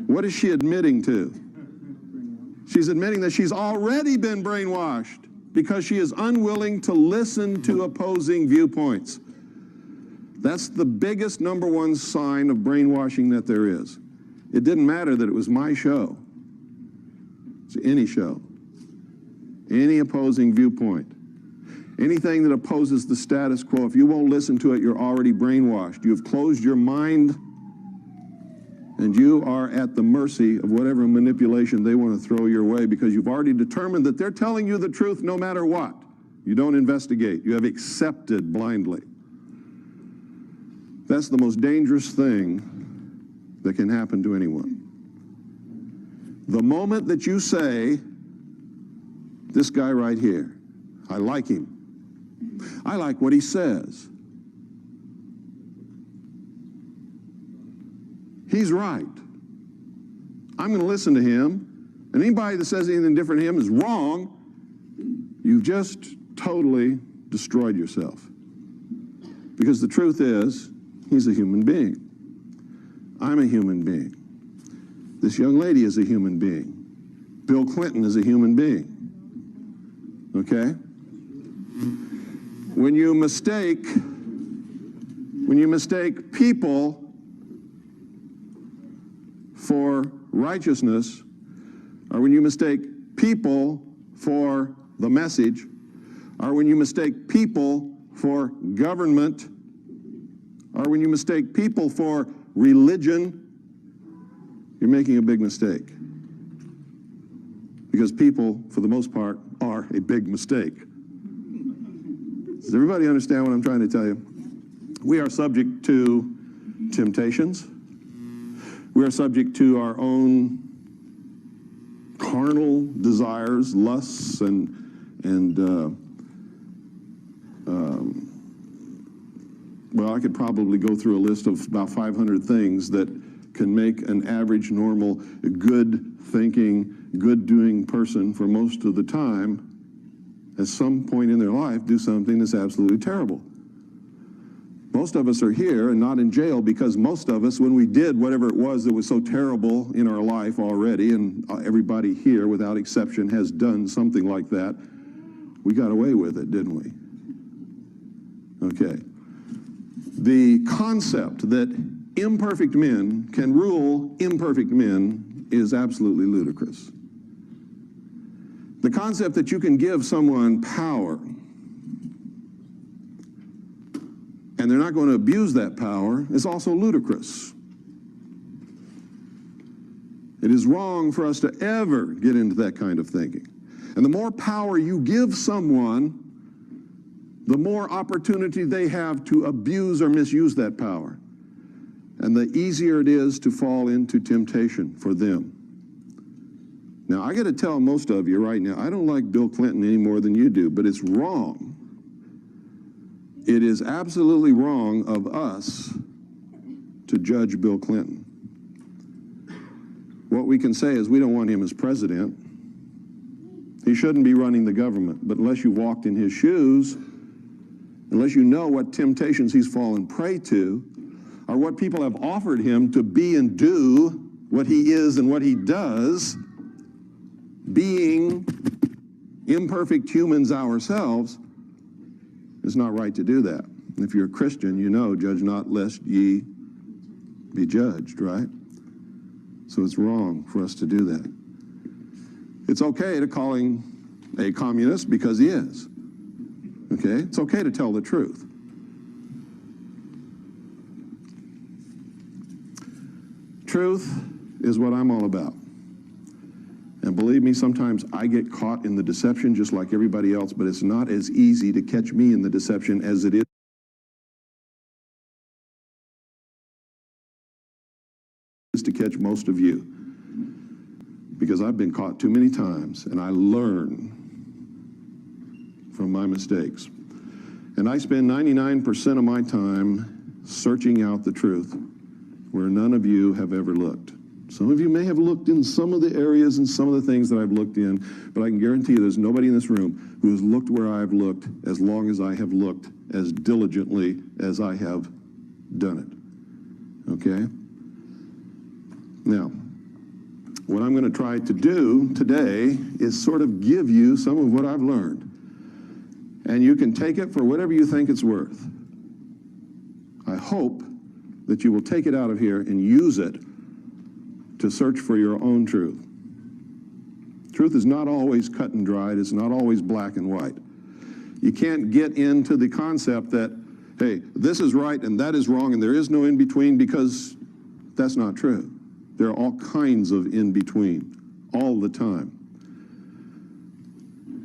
What is she admitting to? She's admitting that she's already been brainwashed because she is unwilling to listen to opposing viewpoints. That's the biggest number one sign of brainwashing that there is. It didn't matter that it was my show. It's any show. Any opposing viewpoint. Anything that opposes the status quo, if you won't listen to it, you're already brainwashed. You've closed your mind, and you are at the mercy of whatever manipulation they want to throw your way, because you've already determined that they're telling you the truth no matter what. You don't investigate. You have accepted blindly. That's the most dangerous thing that can happen to anyone. The moment that you say, this guy right here, I like him. I like what he says. He's right. I'm going to listen to him. And anybody that says anything different to him is wrong. You've just totally destroyed yourself. Because the truth is, he's a human being. I'm a human being. This young lady is a human being. Bill Clinton is a human being. Okay? When you mistake people for righteousness, or when you mistake people for the message, or when you mistake people for government, or when you mistake people for religion, you're making a big mistake. Because people, for the most part, are a big mistake. Does everybody understand what I'm trying to tell you? We are subject to temptations. We are subject to our own carnal desires, lusts, well, I could probably go through a list of about 500 things that can make an average, normal, good-thinking, good-doing person for most of the time, at some point in their life, do something that's absolutely terrible. Most of us are here and not in jail because most of us, when we did whatever it was that was so terrible in our life already, and everybody here, without exception, has done something like that, we got away with it, didn't we? Okay. The concept that imperfect men can rule imperfect men is absolutely ludicrous. The concept that you can give someone power and they're not going to abuse that power is also ludicrous. It is wrong for us to ever get into that kind of thinking. And the more power you give someone, the more opportunity they have to abuse or misuse that power. And the easier it is to fall into temptation for them. Now, I got to tell most of you right now, I don't like Bill Clinton any more than you do, but it's wrong. It is absolutely wrong of us to judge Bill Clinton. What we can say is we don't want him as president. He shouldn't be running the government, but unless you walked in his shoes, unless you know what temptations he's fallen prey to, or what people have offered him to be and do what he is and what he does, being imperfect humans ourselves, it's not right to do that. If you're a Christian, you know, judge not lest ye be judged, right? So it's wrong for us to do that. It's okay to call him a communist because he is. Okay? It's okay to tell the truth. Truth is what I'm all about. And believe me, sometimes I get caught in the deception just like everybody else, but it's not as easy to catch me in the deception as it is to catch most of you. Because I've been caught too many times, and I learn from my mistakes. And I spend 99% of my time searching out the truth where none of you have ever looked. Some of you may have looked in some of the areas and some of the things that I've looked in, but I can guarantee you there's nobody in this room who has looked where I've looked as long as I have looked, as diligently as I have done it. Okay? Now, what I'm going to try to do today is sort of give you some of what I've learned. And you can take it for whatever you think it's worth. I hope that you will take it out of here and use it to search for your own truth. Truth is not always cut and dried. It's not always black and white. You can't get into the concept that, hey, this is right and that is wrong and there is no in-between, because that's not true. There are all kinds of in-between all the time.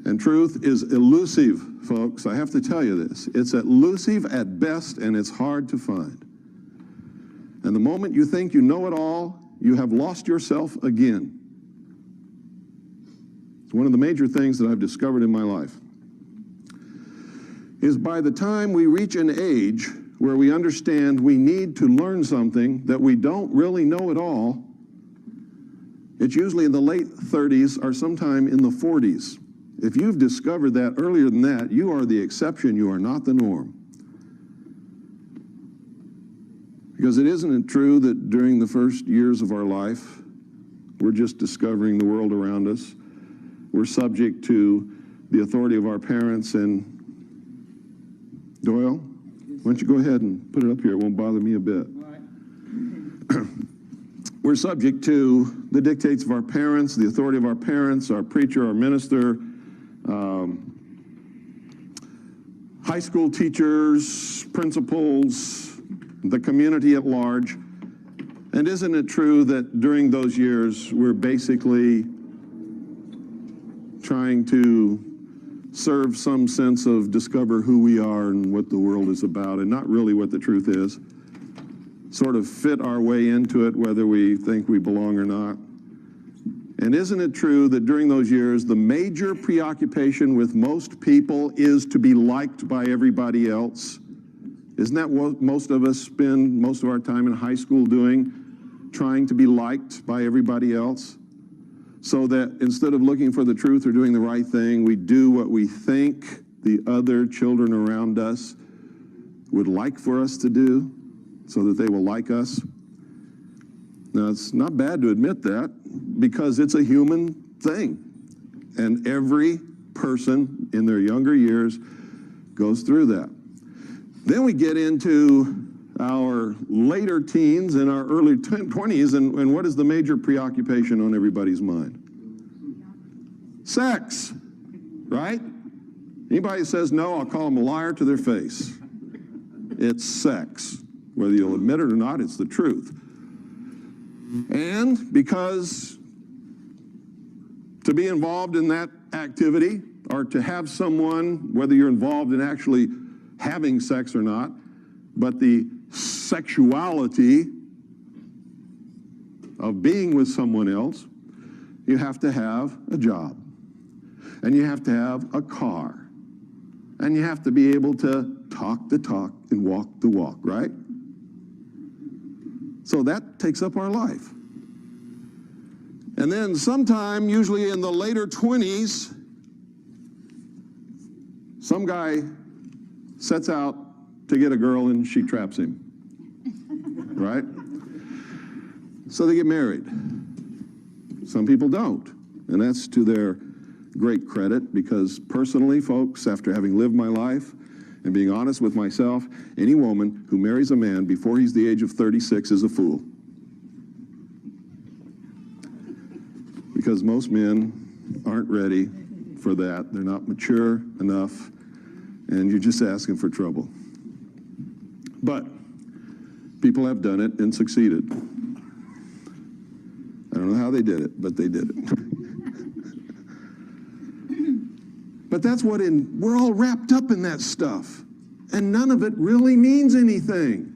And truth is elusive, folks. I have to tell you this. It's elusive at best, and it's hard to find. And the moment you think you know it all, you have lost yourself again. It's one of the major things that I've discovered in my life is by the time we reach an age where we understand we need to learn something that we don't really know at all, it's usually in the late 30s or sometime in the 40s. If you've discovered that earlier than that, you are the exception, you are not the norm. Because it isn't true that during the first years of our life, we're just discovering the world around us. We're subject to the authority of our parents. And Doyle, why don't you go ahead and put it up here? It won't bother me a bit. We're subject to the dictates of our parents, the authority of our parents, our preacher, our minister, high school teachers, principals, the community at large. And isn't it true that during those years, we're basically trying to serve some sense of discover who we are and what the world is about, and not really what the truth is? Sort of fit our way into it, whether we think we belong or not. And isn't it true that during those years, the major preoccupation with most people is to be liked by everybody else? Isn't that what most of us spend most of our time in high school doing? Trying to be liked by everybody else? So that instead of looking for the truth or doing the right thing, we do what we think the other children around us would like for us to do, so that they will like us. Now, it's not bad to admit that, because it's a human thing. And every person in their younger years goes through that. Then we get into our later teens and our early 20s, and what is the major preoccupation on everybody's mind? Sex, right? Anybody that says no, I'll call them a liar to their face. It's sex. Whether you'll admit it or not, it's the truth. And because to be involved in that activity, or to have someone, whether you're involved in actually having sex or not, but the sexuality of being with someone else, you have to have a job, and you have to have a car, and you have to be able to talk the talk and walk the walk, right? So that takes up our life. And then sometime, usually in the later 20s, some guy sets out to get a girl and she traps him, right? So they get married. Some people don't, and that's to their great credit, because personally, folks, after having lived my life and being honest with myself, any woman who marries a man before he's the age of 36 is a fool. Because most men aren't ready for that. They're not mature enough, and you're just asking for trouble. But people have done it and succeeded. I don't know how they did it, but they did it. But that's what we're all wrapped up in that stuff. And none of it really means anything.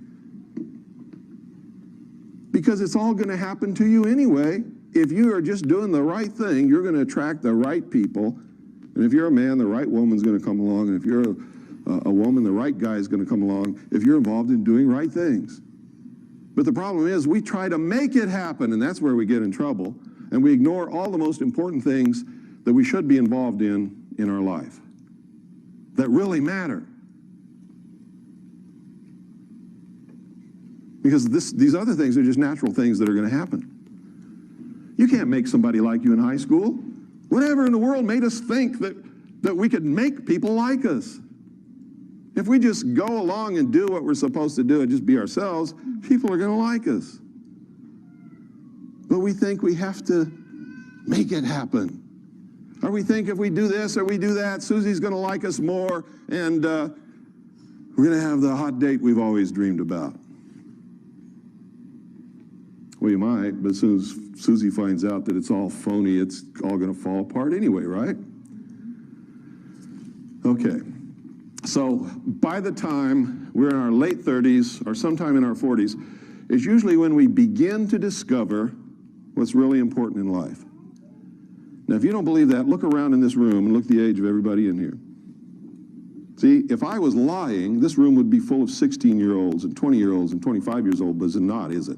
Because it's all going to happen to you anyway. If you are just doing the right thing, you're going to attract the right people. And if you're a man, the right woman's going to come along. And if you're a woman, the right guy is going to come along if you're involved in doing right things. But the problem is we try to make it happen, and that's where we get in trouble. And we ignore all the most important things that we should be involved in our life that really matter. Because these other things are just natural things that are going to happen. You can't make somebody like you in high school. Whatever in the world made us think that we could make people like us? If we just go along and do what we're supposed to do and just be ourselves, people are going to like us. But we think we have to make it happen. Or we think if we do this or we do that, Susie's going to like us more, and we're going to have the hot date we've always dreamed about. Well, you might, but as soon as Susie finds out that it's all phony, it's all going to fall apart anyway, right? Okay. So by the time we're in our late 30s or sometime in our 40s, is usually when we begin to discover what's really important in life. Now, if you don't believe that, look around in this room and look at the age of everybody in here. See, if I was lying, this room would be full of 16-year-olds and 20-year-olds and 25 years old, but it's not, is it?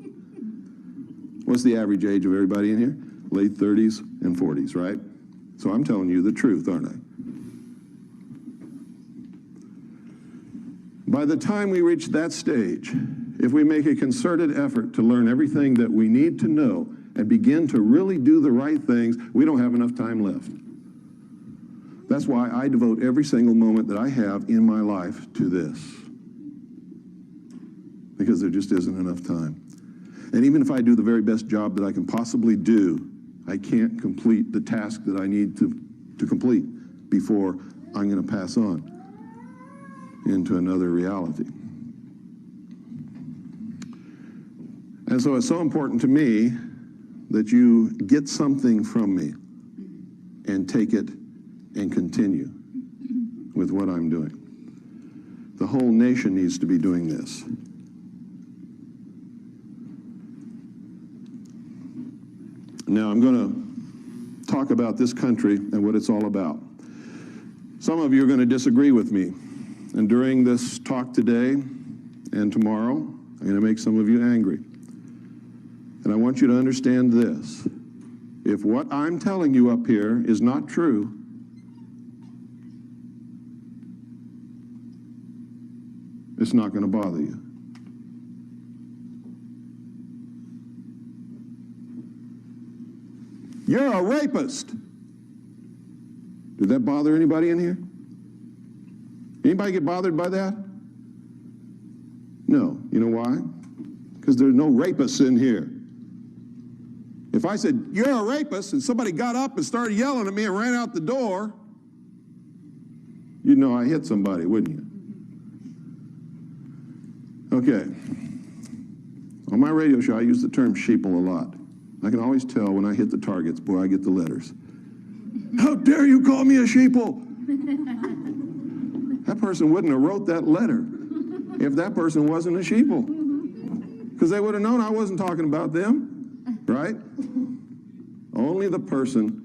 What's the average age of everybody in here? Late 30s and 40s, right? So I'm telling you the truth, aren't I? By the time we reach that stage, if we make a concerted effort to learn everything that we need to know and begin to really do the right things, we don't have enough time left. That's why I devote every single moment that I have in my life to this. Because there just isn't enough time. And even if I do the very best job that I can possibly do, I can't complete the task that I need to complete before I'm going to pass on into another reality. And so it's so important to me that you get something from me and take it and continue with what I'm doing. The whole nation needs to be doing this. Now I'm going to talk about this country and what it's all about. Some of you are going to disagree with me. And during this talk today and tomorrow, I'm going to make some of you angry. And I want you to understand this. If what I'm telling you up here is not true, it's not going to bother you. You're a rapist. Did that bother anybody in here? Anybody get bothered by that? No. You know why? Because there's no rapists in here. If I said, you're a rapist, and somebody got up and started yelling at me and ran out the door, you'd know I hit somebody, wouldn't you? Okay. On my radio show, I use the term sheeple a lot. I can always tell when I hit the targets, boy, I get the letters. How dare you call me a sheeple? That person wouldn't have wrote that letter if that person wasn't a sheeple. Because they would have known I wasn't talking about them, right? Only the person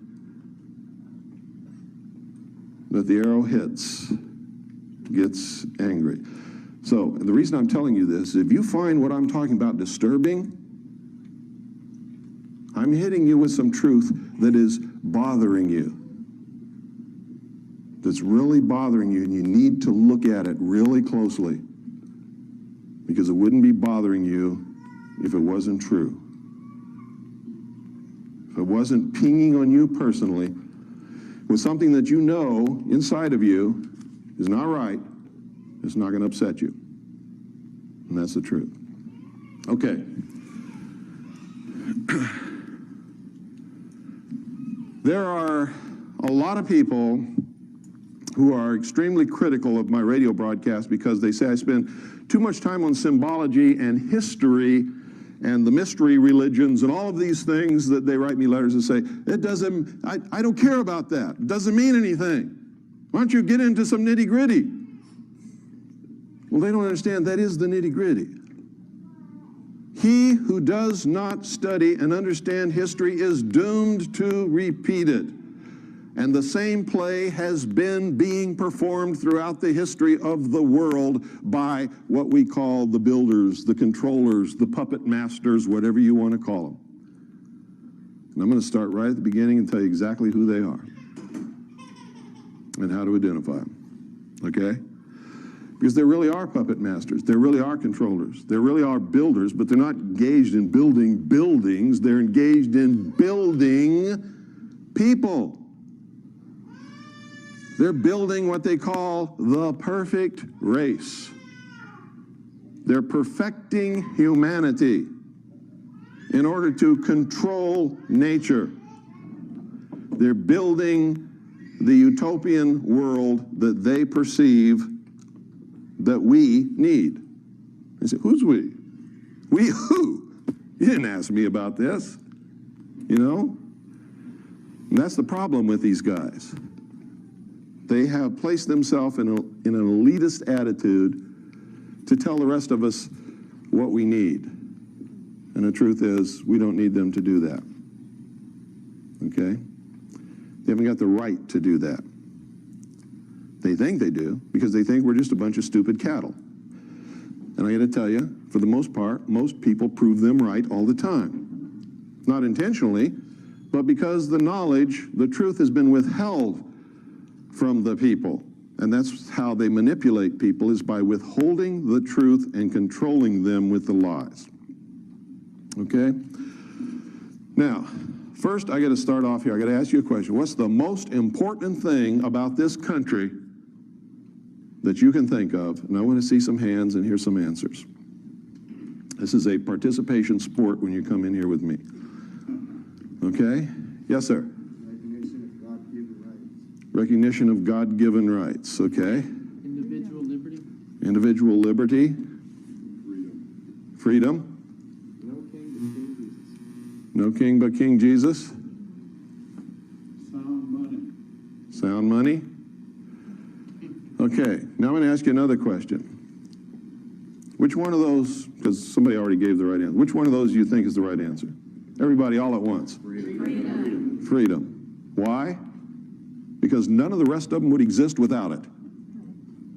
that the arrow hits gets angry. So the reason I'm telling you this, if you find what I'm talking about disturbing, I'm hitting you with some truth that is bothering you. That's really bothering you, and you need to look at it really closely, because it wouldn't be bothering you if it wasn't true. If it wasn't pinging on you personally with something that you know inside of you is not right, it's not going to upset you. And that's the truth. Okay. There are a lot of people who are extremely critical of my radio broadcast because they say I spend too much time on symbology and history and the mystery religions and all of these things that they write me letters and say, it doesn't, I don't care about that. It doesn't mean anything. Why don't you get into some nitty-gritty? Well, they don't understand that is the nitty-gritty. He who does not study and understand history is doomed to repeat it. And the same play has been being performed throughout the history of the world by what we call the builders, the controllers, the puppet masters, whatever you want to call them. And I'm going to start right at the beginning and tell you exactly who they are and how to identify them. Okay? Because there really are puppet masters. There really are controllers. There really are builders, but they're not engaged in building buildings. They're engaged in building people. They're building what they call the perfect race. They're perfecting humanity in order to control nature. They're building the utopian world that they perceive that we need. I said, who's we? We who? You didn't ask me about this, you know? And that's the problem with these guys. They have placed themselves in an elitist attitude to tell the rest of us what we need. And the truth is, we don't need them to do that. Okay? They haven't got the right to do that. They think they do, because they think we're just a bunch of stupid cattle. And I got to tell you, for the most part, most people prove them right all the time. Not intentionally, but because the knowledge, the truth has been withheld from the people. And that's how they manipulate people, is by withholding the truth and controlling them with the lies. Okay? Now, first I got to start off here. I got to ask you a question. What's the most important thing about this country that you can think of? And I want to see some hands and hear some answers. This is a participation sport when you come in here with me. Okay? Yes, sir. Recognition of God-given rights, okay. Individual liberty. Individual liberty. Freedom. No king but King Jesus. Sound money. Sound money. Okay, now I'm going to ask you another question. Which one of those, because somebody already gave the right answer, which one of those do you think is the right answer? Everybody all at once. Freedom. Freedom. Why? Because none of the rest of them would exist without it.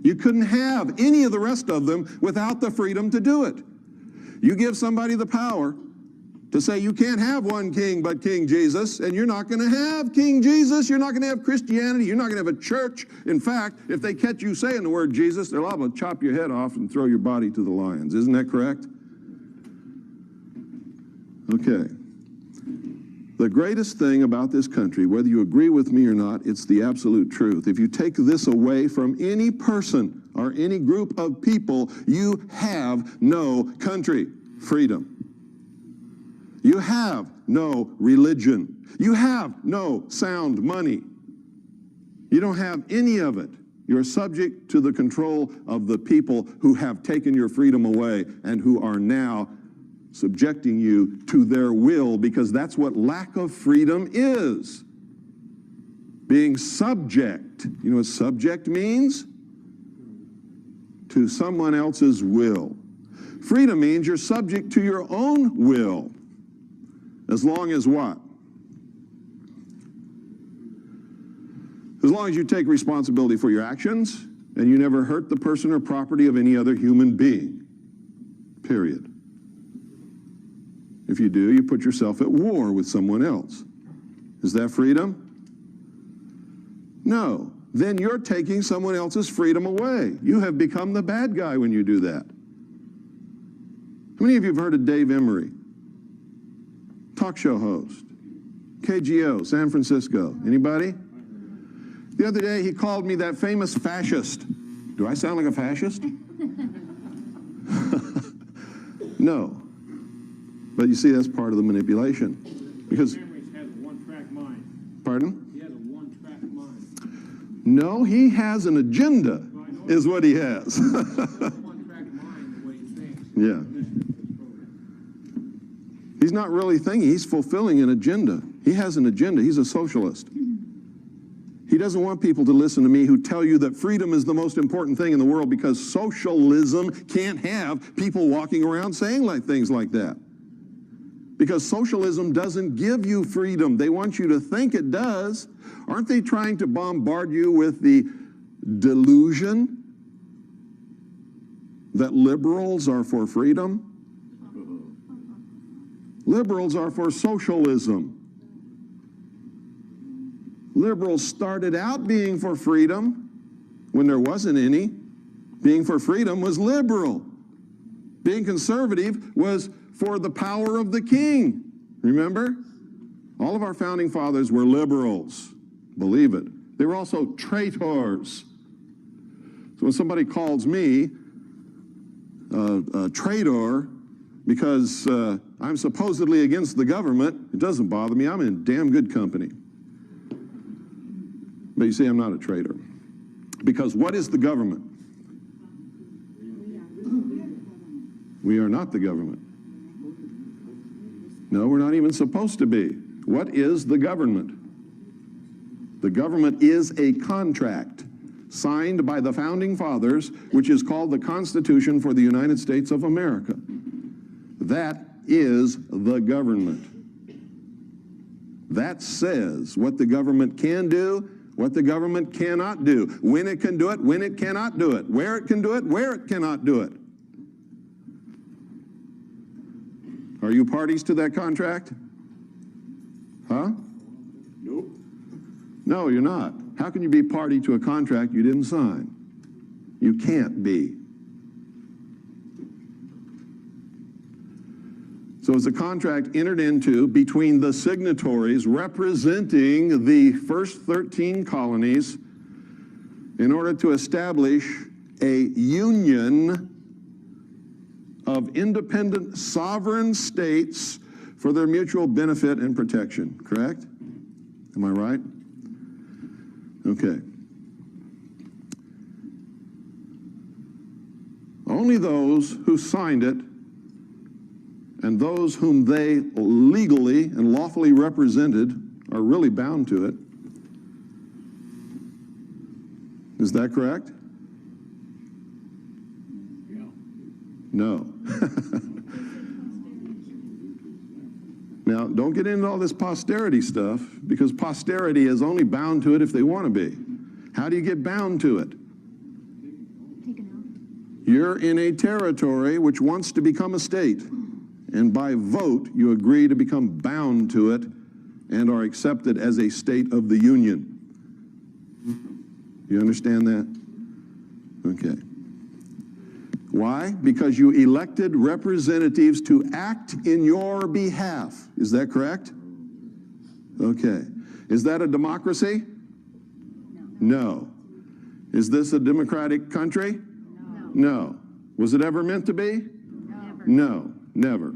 You couldn't have any of the rest of them without the freedom to do it. You give somebody the power to say you can't have one king but King Jesus, and you're not going to have King Jesus, you're not going to have Christianity, you're not going to have a church. In fact, if they catch you saying the word Jesus, they're liable to chop your head off and throw your body to the lions. Isn't that correct? Okay. The greatest thing about this country, whether you agree with me or not, it's the absolute truth. If you take this away from any person or any group of people, you have no country. Freedom. You have no religion. You have no sound money. You don't have any of it. You're subject to the control of the people who have taken your freedom away and who are now subjecting you to their will, because that's what lack of freedom is. Being subject. You know what subject means? To someone else's will. Freedom means you're subject to your own will. As long as what? As long as you take responsibility for your actions and you never hurt the person or property of any other human being. Period. If you do, you put yourself at war with someone else. Is that freedom? No. Then you're taking someone else's freedom away. You have become the bad guy when you do that. How many of you have heard of Dave Emery? Talk show host. KGO, San Francisco. Anybody? The other day he called me that famous fascist. Do I sound like a fascist? No. But you see, that's part of the manipulation. Because Emery has a one-track mind. Pardon? He has a one-track mind. No, he has an agenda, is what he has. One-track mind, the way he thinks. Yeah. He's not really thinking, he's fulfilling an agenda. He has an agenda, he's a socialist. He doesn't want people to listen to me who tell you that freedom is the most important thing in the world, because socialism can't have people walking around saying things like that. Because socialism doesn't give you freedom. They want you to think it does. Aren't they trying to bombard you with the delusion that liberals are for freedom? Liberals are for socialism. Liberals started out being for freedom when there wasn't any, Being for freedom was liberal. Being conservative was for the power of the king. Remember? All of our founding fathers were liberals. Believe it. They were also traitors. So when somebody calls me a traitor because I'm supposedly against the government, it doesn't bother me. I'm in damn good company. But you see, I'm not a traitor. Because what is the government? We are not the government. No, we're not even supposed to be. What is the government? The government is a contract signed by the founding fathers, which is called the Constitution for the United States of America. That is the government. That says what the government can do, what the government cannot do, when it can do it, when it cannot do it, where it can do it, where it cannot do it. Are you parties to that contract? Huh? Nope. No, you're not. How can you be party to a contract you didn't sign? You can't be. So it's a contract entered into between the signatories representing the first 13 colonies in order to establish a union of independent sovereign states for their mutual benefit and protection, correct? Am I right? Okay. Only those who signed it and those whom they legally and lawfully represented are really bound to it. Is that correct? Yeah. No. Now, don't get into all this posterity stuff, because posterity is only bound to it if they want to be. How do you get bound to it? You're in a territory which wants to become a state, and by vote you agree to become bound to it and are accepted as a state of the Union. You understand that? Okay. Why? Because you elected representatives to act in your behalf. Is that correct? Okay. Is that a democracy? No. Is this a democratic country? No. Was it ever meant to be? No, never.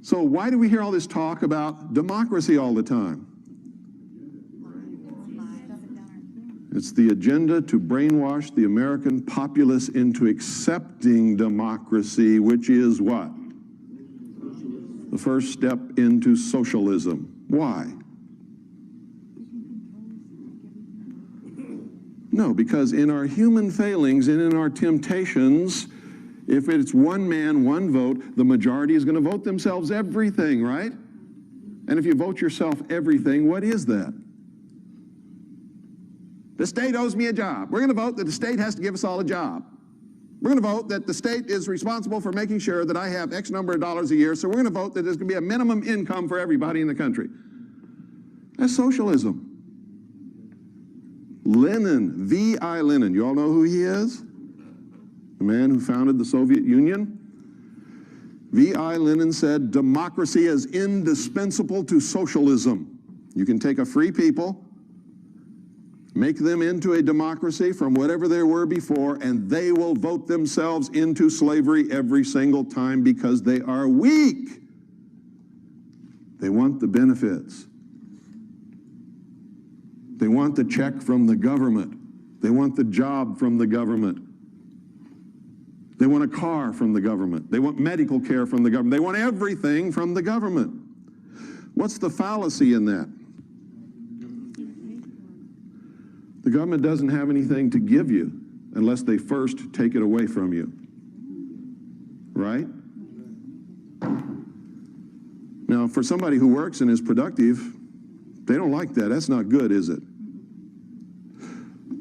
So why do we hear all this talk about democracy all the time? It's the agenda to brainwash the American populace into accepting democracy, which is what? The first step into socialism. Why? No, because in our human failings and in our temptations, if it's one man, one vote, the majority is going to vote themselves everything, right? And if you vote yourself everything, what is that? The state owes me a job. We're going to vote that the state has to give us all a job. We're going to vote that the state is responsible for making sure that I have X number of dollars a year, so we're going to vote that there's going to be a minimum income for everybody in the country. That's socialism. Lenin, V.I. Lenin, you all know who he is? The man who founded the Soviet Union. V.I. Lenin said, democracy is indispensable to socialism. You can take a free people, make them into a democracy from whatever they were before, and they will vote themselves into slavery every single time because they are weak. They want the benefits. They want the check from the government. They want the job from the government. They want a car from the government. They want medical care from the government. They want everything from the government. What's the fallacy in that? The government doesn't have anything to give you unless they first take it away from you. Right? Now, for somebody who works and is productive, they don't like that. That's not good, is it?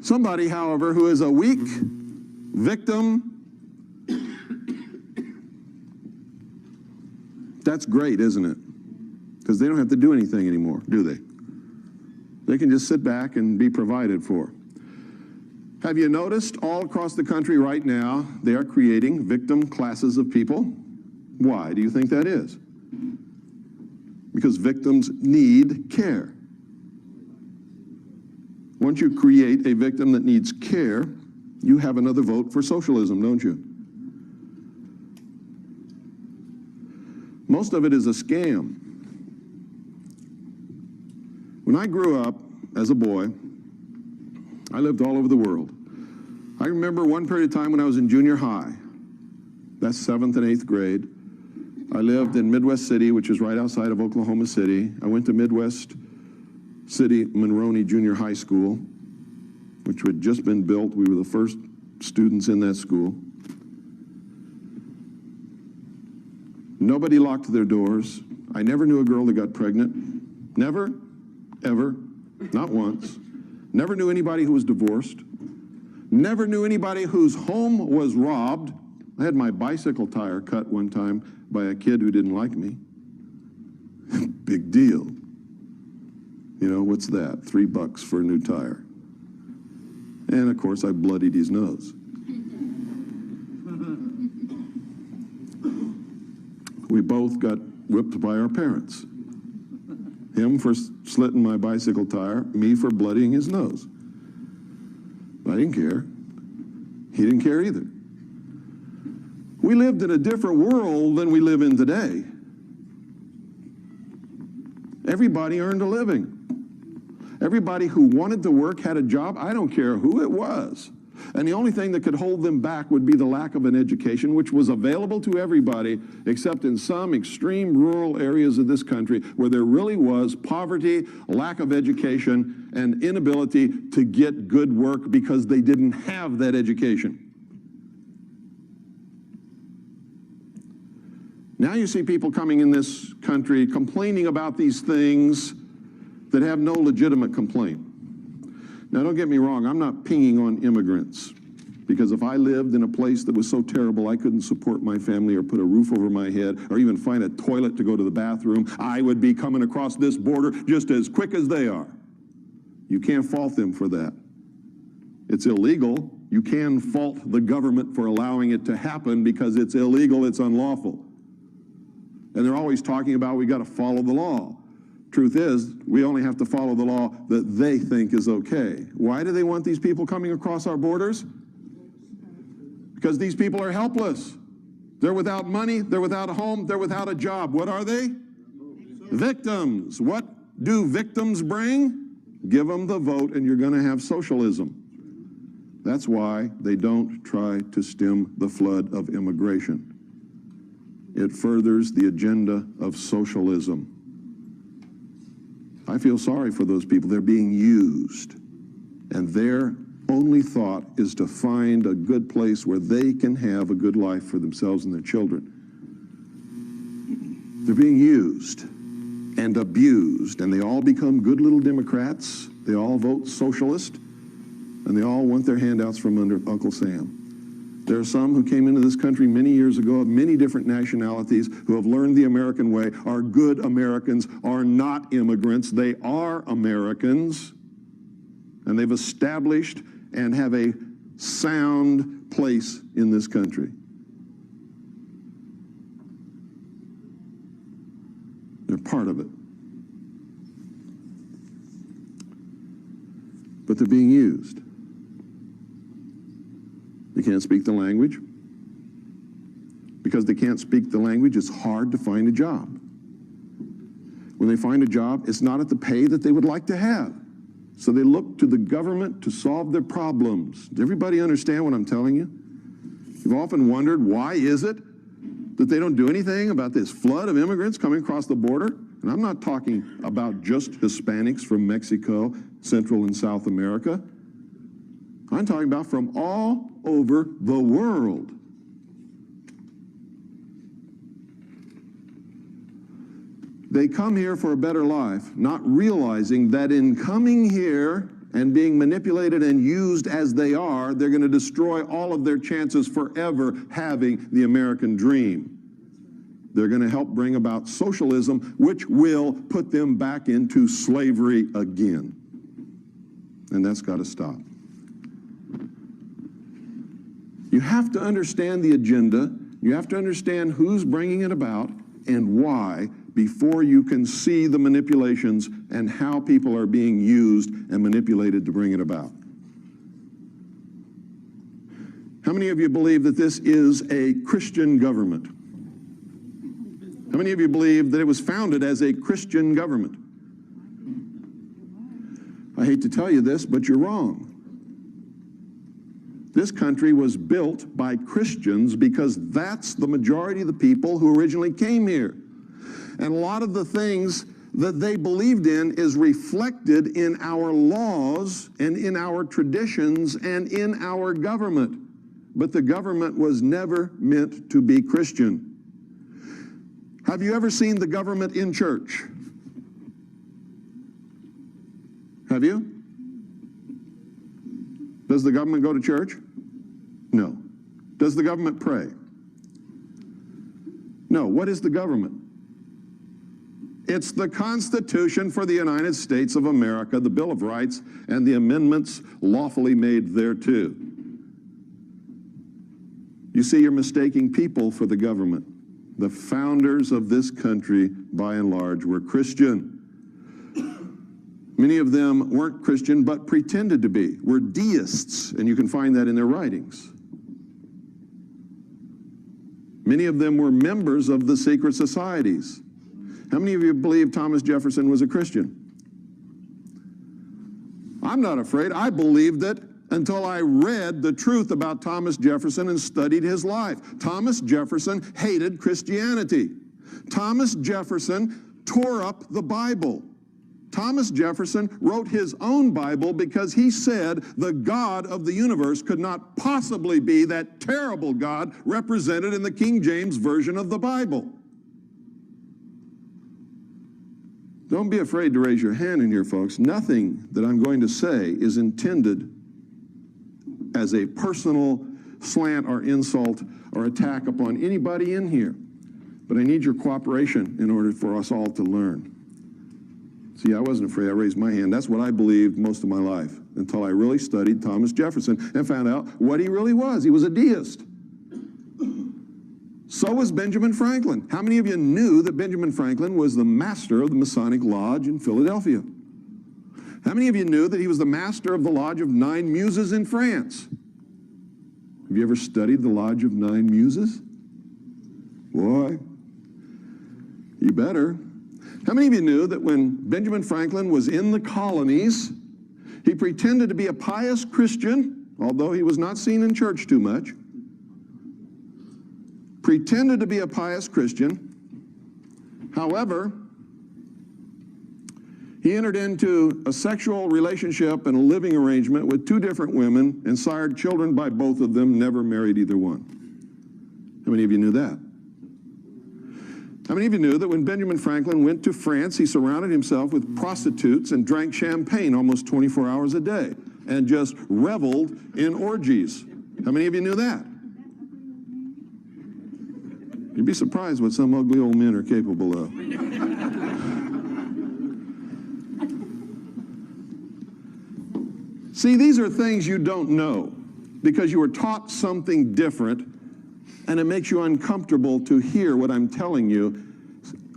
Somebody, however, who is a weak victim, that's great, isn't it? Because they don't have to do anything anymore, do they? They can just sit back and be provided for. Have you noticed all across the country right now, they are creating victim classes of people? Why do you think that is? Because victims need care. Once you create a victim that needs care, you have another vote for socialism, don't you? Most of it is a scam. When I grew up as a boy, I lived all over the world. I remember one period of time when I was in junior high. That's 7th and 8th grade. I lived in Midwest City, which is right outside of Oklahoma City. I went to Midwest City Monroney Junior High School, which had just been built. We were the first students in that school. Nobody locked their doors. I never knew a girl that got pregnant. Never, ever, not once. Never knew anybody who was divorced. Never knew anybody whose home was robbed. I had my bicycle tire cut one time by a kid who didn't like me. Big deal. You know, what's that? $3 for a new tire. And of course, I bloodied his nose. We both got whipped by our parents. Him for slitting my bicycle tire, me for bloodying his nose. I didn't care. He didn't care either. We lived in a different world than we live in today. Everybody earned a living. Everybody who wanted to work had a job. I don't care who it was. And the only thing that could hold them back would be the lack of an education, which was available to everybody, except in some extreme rural areas of this country where there really was poverty, lack of education, and inability to get good work because they didn't have that education. Now you see people coming in this country complaining about these things that have no legitimate complaint. Now, don't get me wrong, I'm not pinging on immigrants, because if I lived in a place that was so terrible I couldn't support my family or put a roof over my head or even find a toilet to go to the bathroom, I would be coming across this border just as quick as they are. You can't fault them for that. It's illegal. You can fault the government for allowing it to happen because it's illegal, it's unlawful. And they're always talking about we got to follow the law. Truth is, we only have to follow the law that they think is okay. Why do they want these people coming across our borders? Because these people are helpless. They're without money, they're without a home, they're without a job. What are they? Victims. What do victims bring? Give them the vote and you're going to have socialism. That's why they don't try to stem the flood of immigration. It furthers the agenda of socialism. I feel sorry for those people. They're being used. And their only thought is to find a good place where they can have a good life for themselves and their children. They're being used and abused, and they all become good little Democrats. They all vote socialist, and they all want their handouts from under Uncle Sam. There are some who came into this country many years ago of many different nationalities who have learned the American way, are good Americans, are not immigrants. They are Americans, and they've established and have a sound place in this country. They're part of it. But they're being used. They can't speak the language. Because they can't speak the language, it's hard to find a job. When they find a job, it's not at the pay that they would like to have. So they look to the government to solve their problems. Does everybody understand what I'm telling you? You've often wondered, why is it that they don't do anything about this flood of immigrants coming across the border? And I'm not talking about just Hispanics from Mexico, Central and South America. I'm talking about from all over the world. They come here for a better life, not realizing that in coming here and being manipulated and used as they are, they're going to destroy all of their chances forever having the American dream. They're going to help bring about socialism, which will put them back into slavery again. And that's got to stop. You have to understand the agenda. You have to understand who's bringing it about and why before you can see the manipulations and how people are being used and manipulated to bring it about. How many of you believe that this is a Christian government? How many of you believe that it was founded as a Christian government? I hate to tell you this, but you're wrong. This country was built by Christians because that's the majority of the people who originally came here. And a lot of the things that they believed in is reflected in our laws and in our traditions and in our government. But the government was never meant to be Christian. Have you ever seen the government in church? Have you? Does the government go to church? No. Does the government pray? No. What is the government? It's the Constitution for the United States of America, the Bill of Rights, and the amendments lawfully made thereto. You see, you're mistaking people for the government. The founders of this country, by and large, were Christian. Many of them weren't Christian, but pretended to be, were deists, and you can find that in their writings. Many of them were members of the secret societies. How many of you believe Thomas Jefferson was a Christian? I'm not afraid. I believed it until I read the truth about Thomas Jefferson and studied his life. Thomas Jefferson hated Christianity. Thomas Jefferson tore up the Bible. Thomas Jefferson wrote his own Bible because he said the God of the universe could not possibly be that terrible God represented in the King James Version of the Bible. Don't be afraid to raise your hand in here, folks. Nothing that I'm going to say is intended as a personal slant or insult or attack upon anybody in here. But I need your cooperation in order for us all to learn. See, I wasn't afraid. I raised my hand. That's what I believed most of my life until I really studied Thomas Jefferson and found out what he really was. He was a deist. So was Benjamin Franklin. How many of you knew that Benjamin Franklin was the master of the Masonic Lodge in Philadelphia? How many of you knew that he was the master of the Lodge of Nine Muses in France? Have you ever studied the Lodge of Nine Muses? Boy, you better. How many of you knew that when Benjamin Franklin was in the colonies, he pretended to be a pious Christian, although he was not seen in church too much, pretended to be a pious Christian. However, he entered into a sexual relationship and a living arrangement with two different women and sired children by both of them, never married either one. How many of you knew that? How many of you knew that when Benjamin Franklin went to France, he surrounded himself with prostitutes and drank champagne almost 24 hours a day and just reveled in orgies? How many of you knew that? You'd be surprised what some ugly old men are capable of. See, these are things you don't know because you were taught something different, and it makes you uncomfortable to hear what I'm telling you,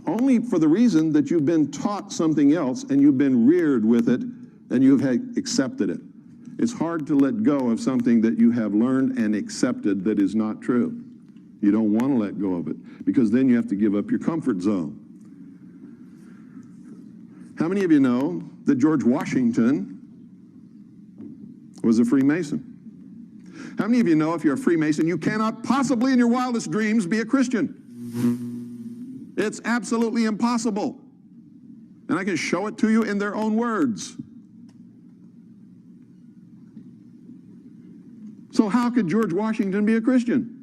only for the reason that you've been taught something else and you've been reared with it and you've accepted it. It's hard to let go of something that you have learned and accepted that is not true. You don't want to let go of it because then you have to give up your comfort zone. How many of you know that George Washington was a Freemason? How many of you know if you're a Freemason, you cannot possibly in your wildest dreams be a Christian? It's absolutely impossible. And I can show it to you in their own words. So how could George Washington be a Christian?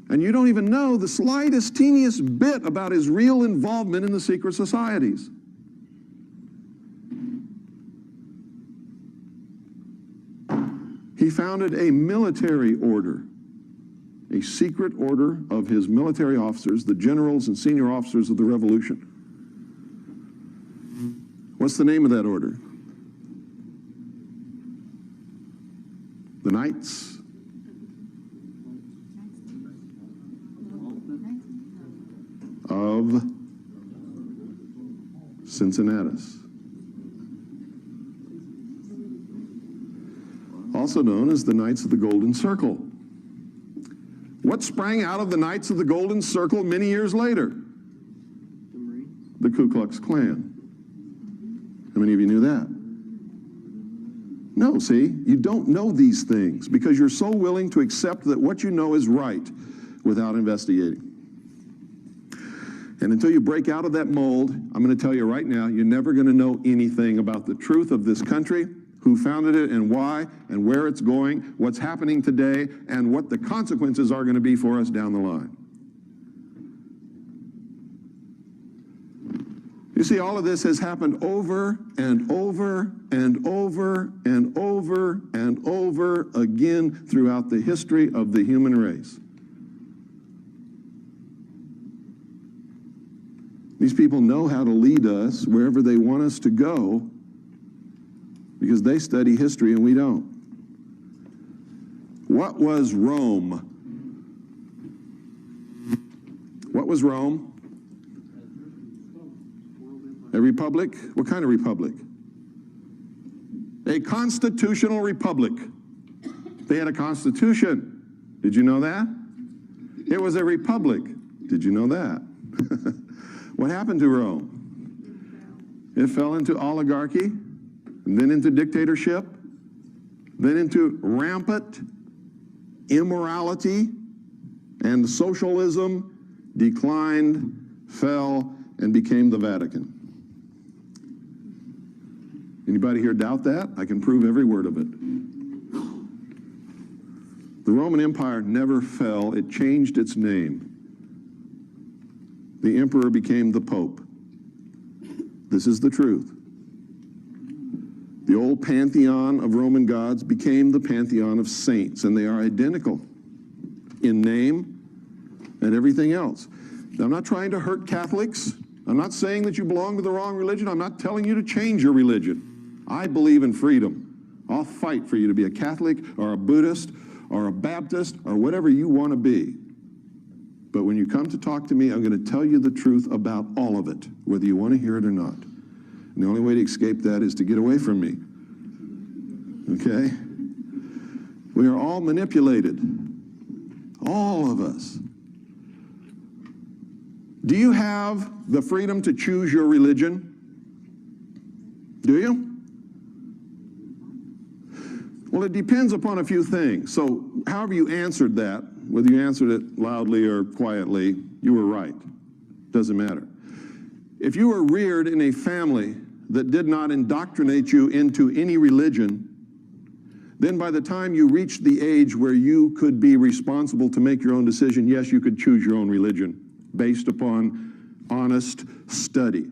And you don't even know the slightest, teeniest bit about his real involvement in the secret societies. He founded a military order, a secret order of his military officers, the generals and senior officers of the Revolution. What's the name of that order? The Knights of Cincinnatus, also known as the Knights of the Golden Circle. What sprang out of the Knights of the Golden Circle many years later? The Ku Klux Klan. How many of you knew that? No, see, you don't know these things because you're so willing to accept that what you know is right without investigating. And until you break out of that mold, I'm going to tell you right now, you're never going to know anything about the truth of this country, who founded it and why, and where it's going, what's happening today, and what the consequences are going to be for us down the line. You see, all of this has happened over and over and over and over and over again throughout the history of the human race. These people know how to lead us wherever they want us to go because they study history and we don't. What was Rome? What was Rome? A republic? What kind of republic? A constitutional republic. They had a constitution. Did you know that? It was a republic. Did you know that? What happened to Rome? It fell into oligarchy, and then into dictatorship, then into rampant immorality, and socialism declined, fell, and became the Vatican. Anybody here doubt that? I can prove every word of it. The Roman Empire never fell. It changed its name. The emperor became the Pope. This is the truth. The old pantheon of Roman gods became the pantheon of saints, and they are identical in name and everything else. Now, I'm not trying to hurt Catholics. I'm not saying that you belong to the wrong religion. I'm not telling you to change your religion. I believe in freedom. I'll fight for you to be a Catholic or a Buddhist or a Baptist or whatever you want to be. But when you come to talk to me, I'm going to tell you the truth about all of it, whether you want to hear it or not. And the only way to escape that is to get away from me. Okay? We are all manipulated. All of us. Do you have the freedom to choose your religion? Do you? Well, it depends upon a few things. So however you answered that, whether you answered it loudly or quietly, you were right. Doesn't matter. If you were reared in a family that did not indoctrinate you into any religion, then by the time you reached the age where you could be responsible to make your own decision, yes, you could choose your own religion based upon honest study.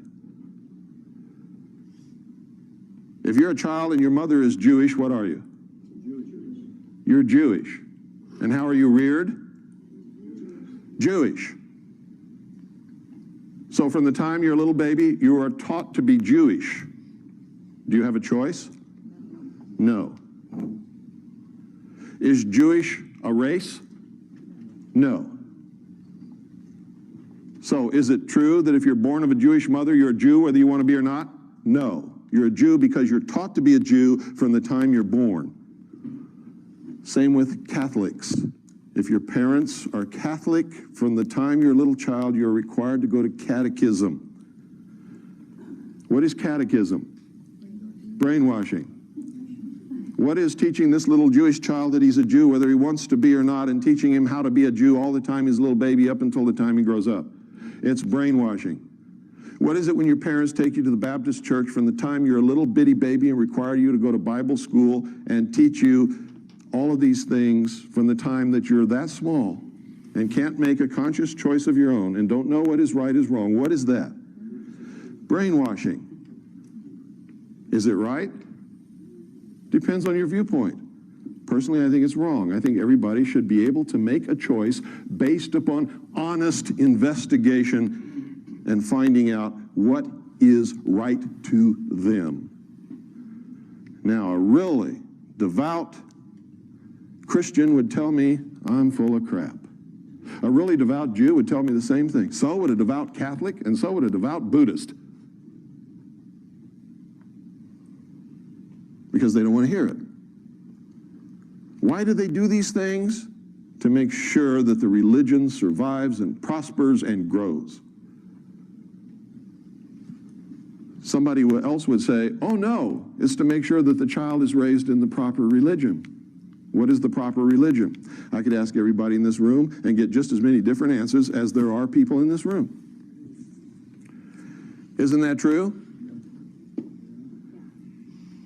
If you're a child and your mother is Jewish, what are you? You're Jewish. And how are you reared? Jewish. So from the time you're a little baby, you are taught to be Jewish. Do you have a choice? No. Is Jewish a race? No. So is it true that if you're born of a Jewish mother, you're a Jew whether you want to be or not? No. You're a Jew because you're taught to be a Jew from the time you're born. Same with Catholics. If your parents are Catholic, from the time you're a little child, you're required to go to catechism. What is catechism? Brainwashing. What is teaching this little Jewish child that he's a Jew, whether he wants to be or not, and teaching him how to be a Jew all the time he's a little baby up until the time he grows up? It's brainwashing. What is it when your parents take you to the Baptist church from the time you're a little bitty baby and require you to go to Bible school and teach you all of these things from the time that you're that small and can't make a conscious choice of your own and don't know what is right is wrong? What is that? Brainwashing. Is it right? Depends on your viewpoint. Personally, I think it's wrong. I think everybody should be able to make a choice based upon honest investigation and finding out what is right to them. Now, a really devout, Christian would tell me I'm full of crap. A really devout Jew would tell me the same thing. So would a devout Catholic, and so would a devout Buddhist. Because they don't want to hear it. Why do they do these things? To make sure that the religion survives and prospers and grows. Somebody else would say, oh no, it's to make sure that the child is raised in the proper religion. What is the proper religion? I could ask everybody in this room and get just as many different answers as there are people in this room. Isn't that true?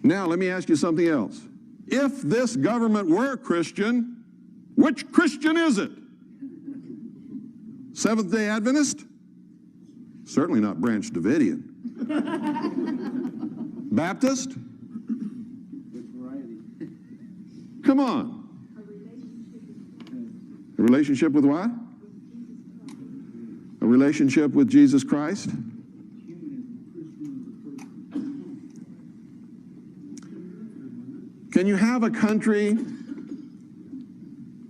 Now, let me ask you something else. If this government were Christian, which Christian is it? Seventh-day Adventist? Certainly not Branch Davidian. Baptist? Come on. A relationship with what? A relationship with Jesus Christ? Can you have a country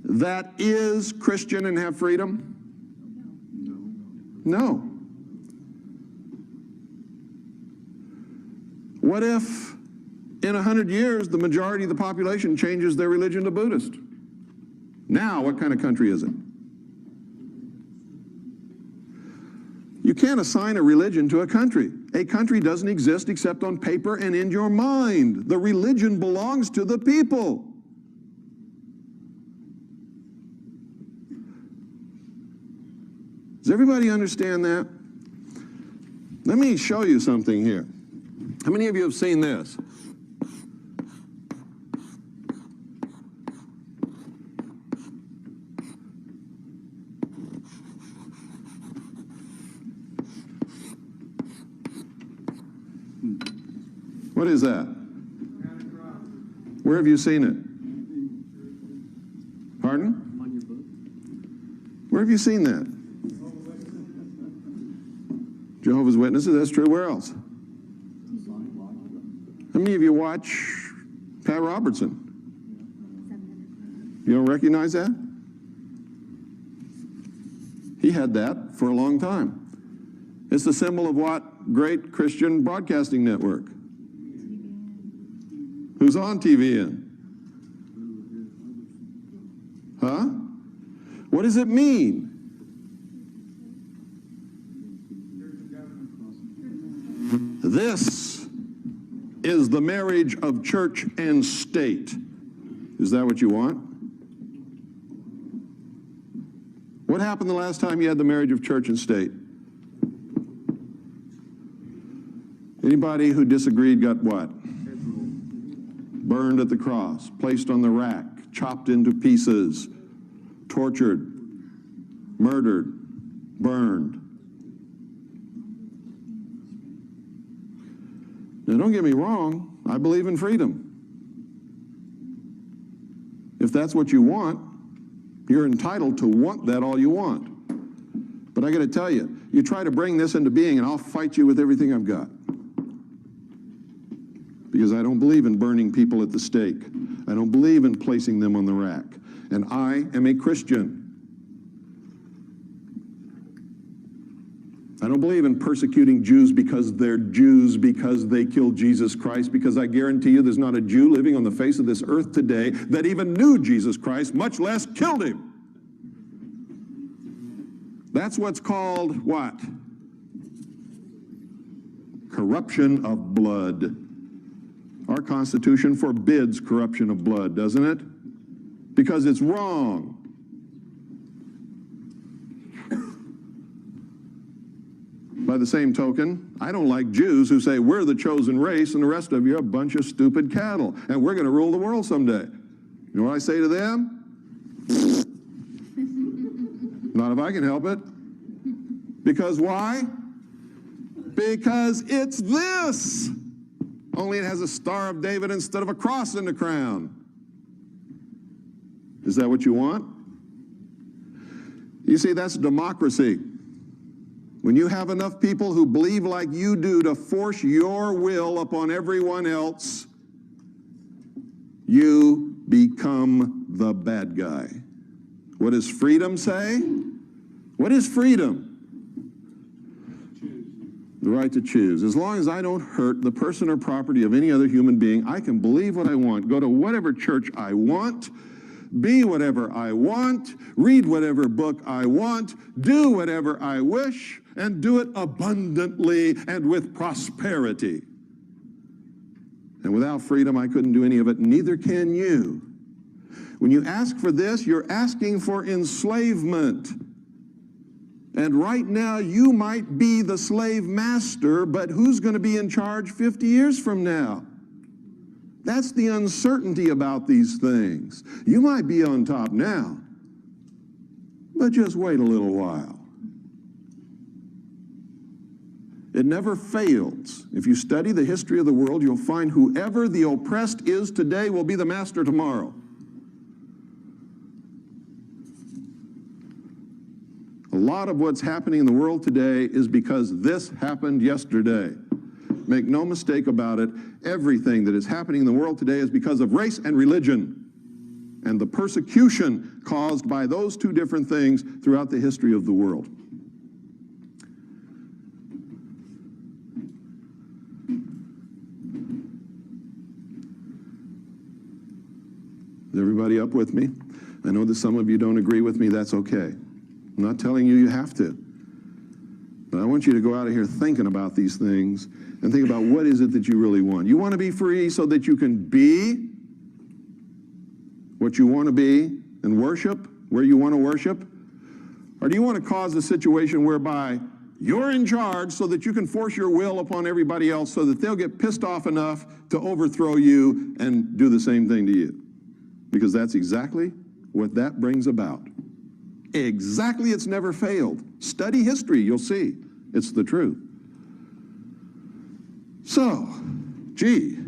that is Christian and have freedom? No. What if in 100 years the majority of the population changes their religion to Buddhist? Now, what kind of country is it? You can't assign a religion to a country. A country doesn't exist except on paper and in your mind. The religion belongs to the people. Does everybody understand that? Let me show you something here. How many of you have seen this? What is that? Where have you seen it? Pardon? On your book. Where have you seen that? Jehovah's Witnesses, that's true. Where else? How many of you watch Pat Robertson? You don't recognize that? He had that for a long time. It's the symbol of what? Great Christian Broadcasting Network. Who's on TVN? Huh? What does it mean? This is the marriage of church and state. Is that what you want? What happened the last time you had the marriage of church and state? Anybody who disagreed got what? Burned at the cross, placed on the rack, chopped into pieces, tortured, murdered, burned. Now, don't get me wrong, I believe in freedom. If that's what you want, you're entitled to want that all you want. But I got to tell you, you try to bring this into being and I'll fight you with everything I've got. Because I don't believe in burning people at the stake. I don't believe in placing them on the rack. And I am a Christian. I don't believe in persecuting Jews because they're Jews, because they killed Jesus Christ, because I guarantee you there's not a Jew living on the face of this earth today that even knew Jesus Christ, much less killed him. That's what's called what? Corruption of blood. Our Constitution forbids corruption of blood, doesn't it? Because it's wrong. By the same token, I don't like Jews who say, we're the chosen race and the rest of you are a bunch of stupid cattle, and we're going to rule the world someday. You know what I say to them? Not if I can help it. Because why? Because it's this. Only it has a Star of David instead of a cross in the crown. Is that what you want? You see, that's democracy. When you have enough people who believe like you do to force your will upon everyone else, you become the bad guy. What does freedom say? What is freedom? The right to choose. As long as I don't hurt the person or property of any other human being, I can believe what I want, go to whatever church I want, be whatever I want, read whatever book I want, do whatever I wish, and do it abundantly and with prosperity. And without freedom, I couldn't do any of it, neither can you. When you ask for this, you're asking for enslavement. And right now, you might be the slave master, but who's going to be in charge 50 years from now? That's the uncertainty about these things. You might be on top now, but just wait a little while. It never fails. If you study the history of the world, you'll find whoever the oppressed is today will be the master tomorrow. A lot of what's happening in the world today is because this happened yesterday. Make no mistake about it, everything that is happening in the world today is because of race and religion and the persecution caused by those two different things throughout the history of the world. Is everybody up with me? I know that some of you don't agree with me, that's okay. I'm not telling you you have to. But I want you to go out of here thinking about these things and think about what is it that you really want. You want to be free so that you can be what you want to be and worship where you want to worship? Or do you want to cause a situation whereby you're in charge so that you can force your will upon everybody else so that they'll get pissed off enough to overthrow you and do the same thing to you? Because that's exactly what that brings about. Exactly, it's never failed. Study history, you'll see. It's the truth. So, gee,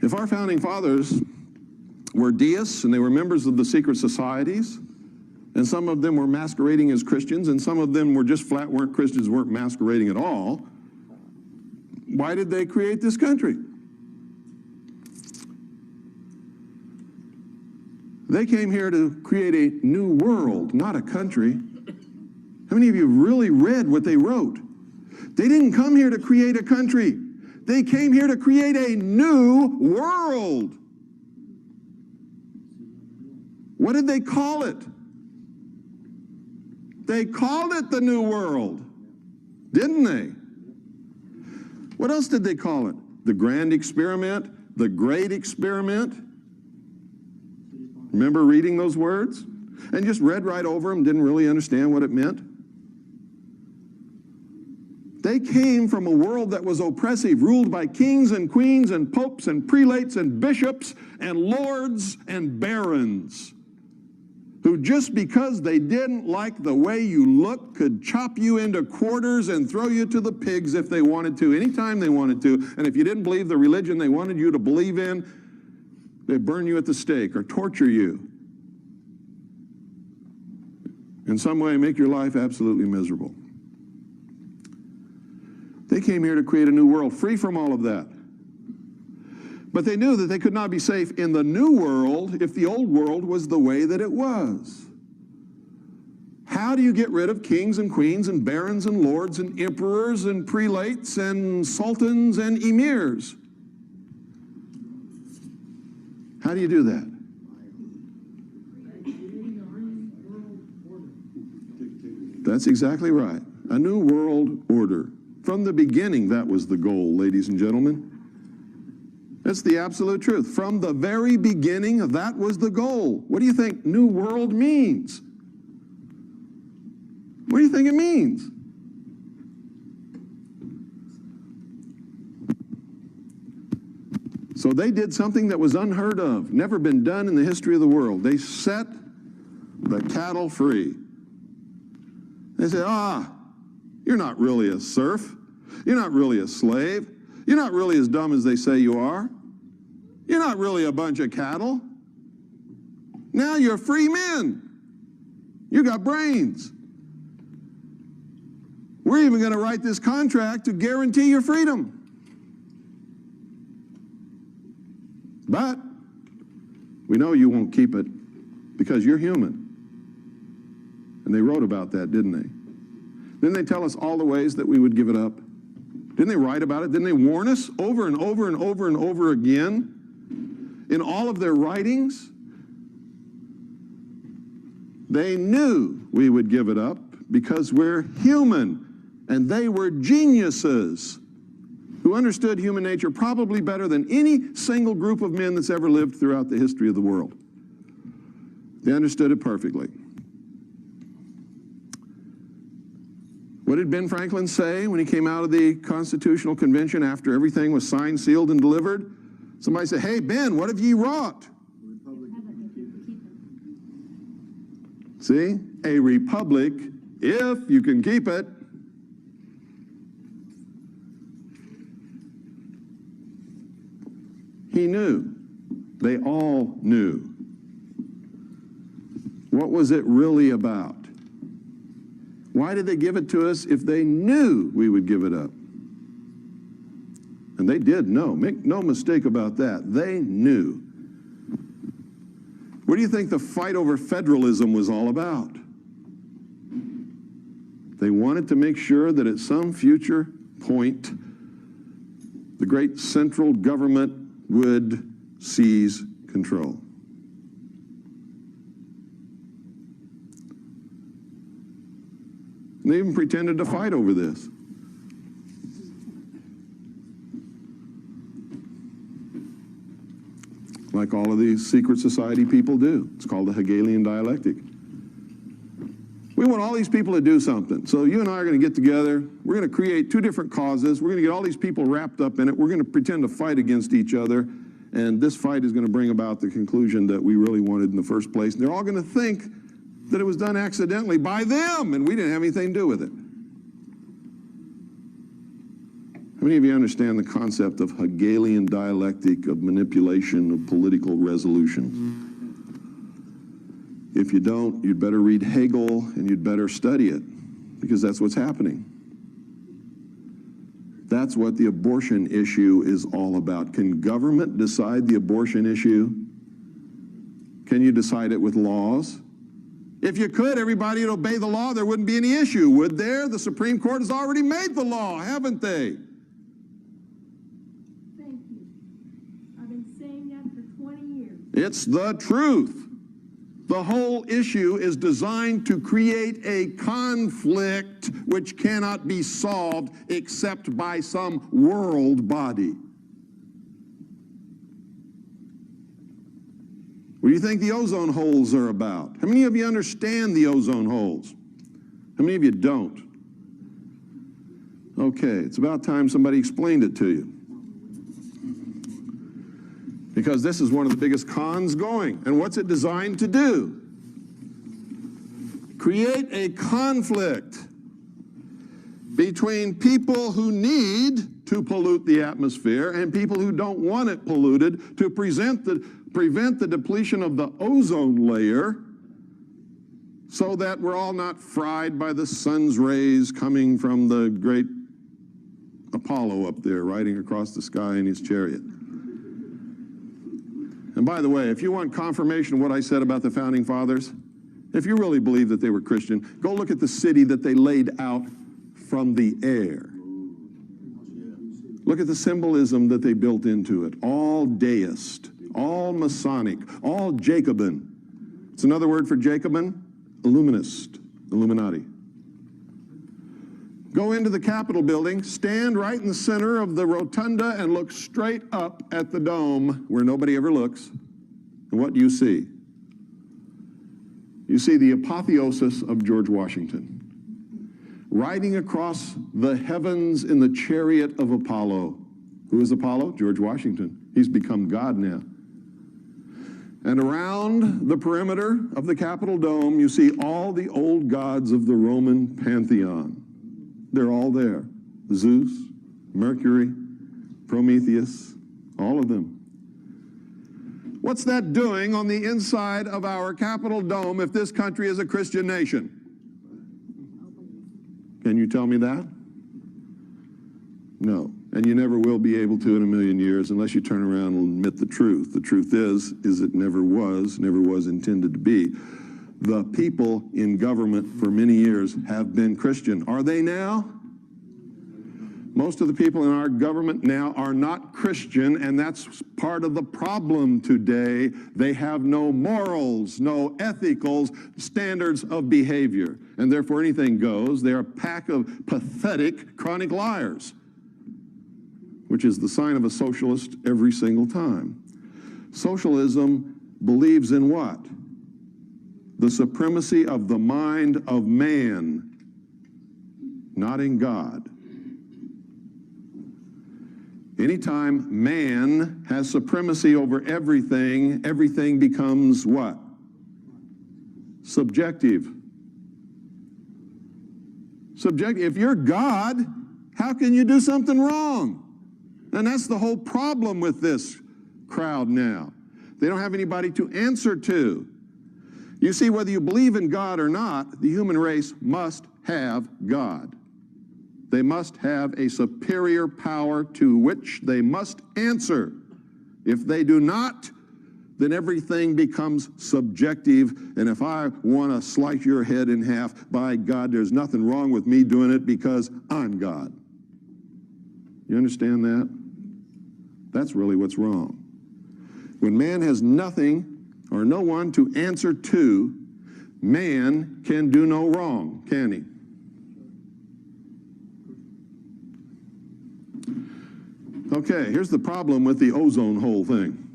if our founding fathers were deists and they were members of the secret societies, and some of them were masquerading as Christians, and some of them were just flat weren't Christians, weren't masquerading at all, why did they create this country? They came here to create a new world, not a country. How many of you really read what they wrote? They didn't come here to create a country. They came here to create a new world. What did they call it? They called it the New World, didn't they? What else did they call it? The Grand Experiment, the Great Experiment. Remember reading those words? And just read right over them, didn't really understand what it meant. They came from a world that was oppressive, ruled by kings and queens and popes and prelates and bishops and lords and barons, who just because they didn't like the way you looked could chop you into quarters and throw you to the pigs if they wanted to, anytime they wanted to. And if you didn't believe the religion they wanted you to believe in, they'd burn you at the stake or torture you. In some way, make your life absolutely miserable. They came here to create a new world, free from all of that. But they knew that they could not be safe in the new world if the old world was the way that it was. How do you get rid of kings and queens and barons and lords and emperors and prelates and sultans and emirs? How do you do that? That's exactly right. A new world order. From the beginning, that was the goal, ladies and gentlemen. That's the absolute truth. From the very beginning, that was the goal. What do you think New World means? What do you think it means? So they did something that was unheard of, never been done in the history of the world. They set the cattle free. They said, you're not really a serf. You're not really a slave. You're not really as dumb as they say you are. You're not really a bunch of cattle. Now you're free men. You got brains. We're even going to write this contract to guarantee your freedom. But We know you won't keep it because you're human. And they wrote about that, didn't they? Didn't they tell us all the ways that we would give it up? Didn't they write about it? Didn't they warn us over and over and over and over again in all of their writings? They knew we would give it up because we're human, and they were geniuses who understood human nature probably better than any single group of men that's ever lived throughout the history of the world. They understood it perfectly. What did Ben Franklin say when he came out of the Constitutional Convention after everything was signed, sealed, and delivered? Somebody said, "Hey, Ben, what have ye wrought?" See? A republic, if you can keep it. He knew. They all knew. What was it really about? Why did they give it to us if they knew we would give it up? And they did know. Make no mistake about that. They knew. What do you think the fight over federalism was all about? They wanted to make sure that at some future point, the great central government would seize control. And they even pretended to fight over this. Like all of these secret society people do. It's called the Hegelian dialectic. We want all these people to do something. So you and I are going to get together. We're going to create two different causes. We're going to get all these people wrapped up in it. We're going to pretend to fight against each other. And this fight is going to bring about the conclusion that we really wanted in the first place. And they're all going to think that it was done accidentally by them, and we didn't have anything to do with it. How many of you understand the concept of Hegelian dialectic of manipulation of political resolutions? If you don't, you'd better read Hegel and you'd better study it, because that's what's happening. That's what the abortion issue is all about. Can government decide the abortion issue? Can you decide it with laws? If you could, everybody would obey the law, there wouldn't be any issue, would there? The Supreme Court has already made the law, haven't they? Thank you. I've been saying that for 20 years. It's the truth. The whole issue is designed to create a conflict which cannot be solved except by some world body. What do you think the ozone holes are about? How many of you understand the ozone holes? How many of you don't? Okay, it's about time somebody explained it to you. Because this is one of the biggest cons going. And what's it designed to do? Create a conflict between people who need to pollute the atmosphere and people who don't want it polluted to prevent the depletion of the ozone layer so that we're all not fried by the sun's rays coming from the great Apollo up there riding across the sky in his chariot. And by the way, if you want confirmation of what I said about the Founding Fathers, if you really believe that they were Christian, go look at the city that they laid out from the air. Look at the symbolism that they built into it. All deist, all Masonic, all Jacobin. It's another word for Jacobin, Illuminist, Illuminati. Go into the Capitol building, stand right in the center of the rotunda and look straight up at the dome where nobody ever looks. And what do you see? You see the apotheosis of George Washington, riding across the heavens in the chariot of Apollo. Who is Apollo? George Washington. He's become God now. And around the perimeter of the Capitol dome, you see all the old gods of the Roman pantheon. They're all there. Zeus, Mercury, Prometheus, all of them. What's that doing on the inside of our Capitol dome if this country is a Christian nation? Can you tell me that? No. And you never will be able to in a million years unless you turn around and admit the truth. The truth is it never was intended to be. The people in government for many years have been Christian. Are they now? Most of the people in our government now are not Christian, and that's part of the problem today. They have no morals, no ethical standards of behavior, and therefore anything goes. They're a pack of pathetic, chronic liars, which is the sign of a socialist every single time. Socialism believes in what? The supremacy of the mind of man, not in God. Anytime man has supremacy over everything, everything becomes what? Subjective. If you're God, how can you do something wrong? And that's the whole problem with this crowd now. They don't have anybody to answer to. You see, whether you believe in God or not, the human race must have God. They must have a superior power to which they must answer. If they do not, then everything becomes subjective. And if I want to slice your head in half, by God, there's nothing wrong with me doing it because I'm God. You understand that? That's really what's wrong. When man has nothing or no one to answer to, man can do no wrong, can he? Okay, here's the problem with the ozone hole thing.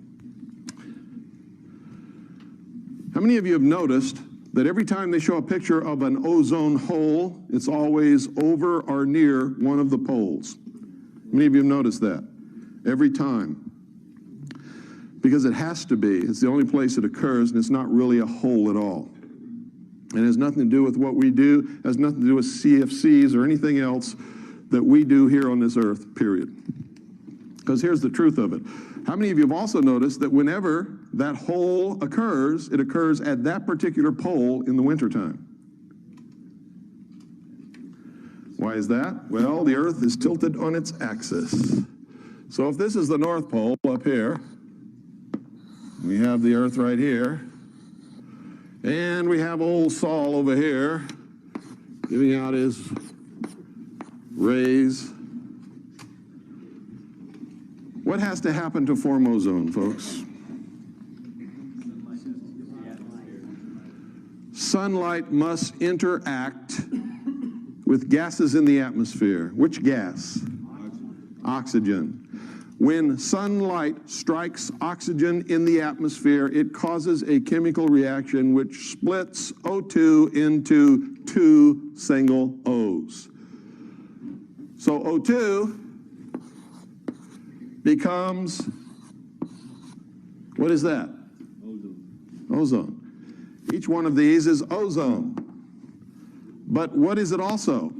How many of you have noticed that every time they show a picture of an ozone hole, it's always over or near one of the poles? How many of you have noticed that? Every time. Because it has to be. It's the only place it occurs, and it's not really a hole at all. It has nothing to do with what we do. It has nothing to do with CFCs or anything else that we do here on this earth, period. Because here's the truth of it. How many of you have also noticed that whenever that hole occurs, it occurs at that particular pole in the wintertime? Why is that? Well, the earth is tilted on its axis. So if this is the North Pole up here, we have the earth right here, and we have old Sol over here giving out his rays. What has to happen to form ozone, folks? Sunlight must interact with gases in the atmosphere. Which gas? Oxygen. When sunlight strikes oxygen in the atmosphere, it causes a chemical reaction which splits O2 into two single O's. So O2 becomes, what is that? Ozone. Each one of these is ozone. But what is it also?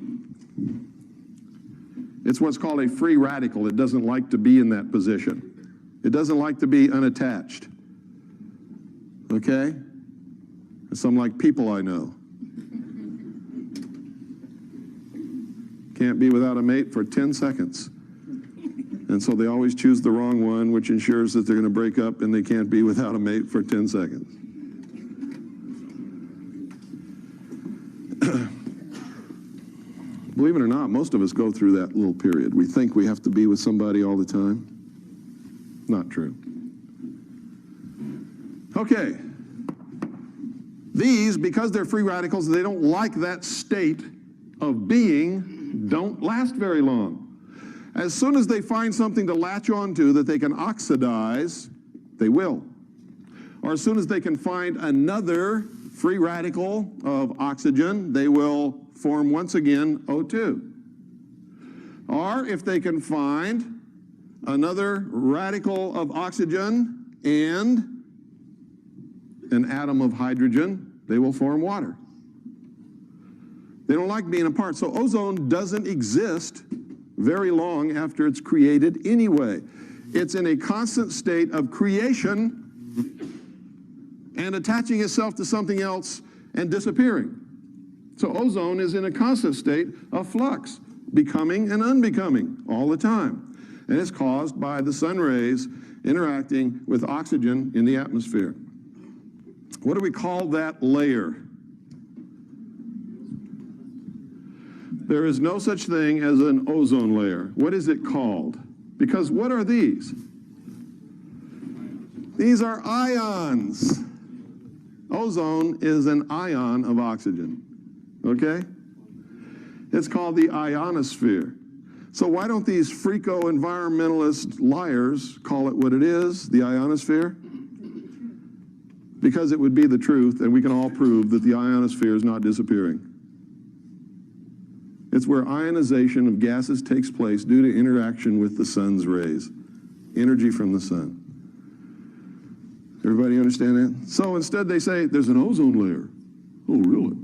It's what's called a free radical. It doesn't like to be in that position. It doesn't like to be unattached. Okay? Some like people I know. Can't be without a mate for 10 seconds. And so they always choose the wrong one, which ensures that they're going to break up and they can't be without a mate for 10 seconds. Believe it or not, most of us go through that little period. We think we have to be with somebody all the time. Not true. Okay. These, because they're free radicals, they don't like that state of being, don't last very long. As soon as they find something to latch onto that they can oxidize, they will. Or as soon as they can find another free radical of oxygen, they will form once again O2. Or if they can find another radical of oxygen and an atom of hydrogen, they will form water. They don't like being apart. So ozone doesn't exist very long after it's created anyway. It's in a constant state of creation and attaching itself to something else and disappearing. So ozone is in a constant state of flux, becoming and unbecoming all the time. and it's caused by the sun rays interacting with oxygen in the atmosphere. What do we call that layer? There is no such thing as an ozone layer. What is it called? Because what are these? These are ions. Ozone is an ion of oxygen, okay? It's called the ionosphere. So why don't these freako environmentalist liars call it what it is, the ionosphere? Because it would be the truth, and we can all prove that the ionosphere is not disappearing. It's where ionization of gases takes place due to interaction with the sun's rays, energy from the sun. Everybody understand that? So instead they say, there's an ozone layer. Oh, really?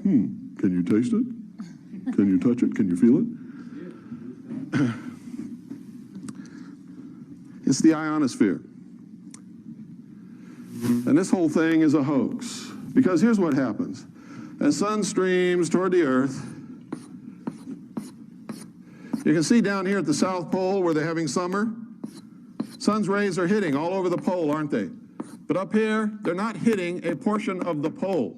Can you taste it? Can you touch it? Can you feel it? It's the ionosphere. And this whole thing is a hoax. Because here's what happens. As sun streams toward the Earth, you can see down here at the South Pole where they're having summer, sun's rays are hitting all over the pole, aren't they? But up here, they're not hitting a portion of the pole.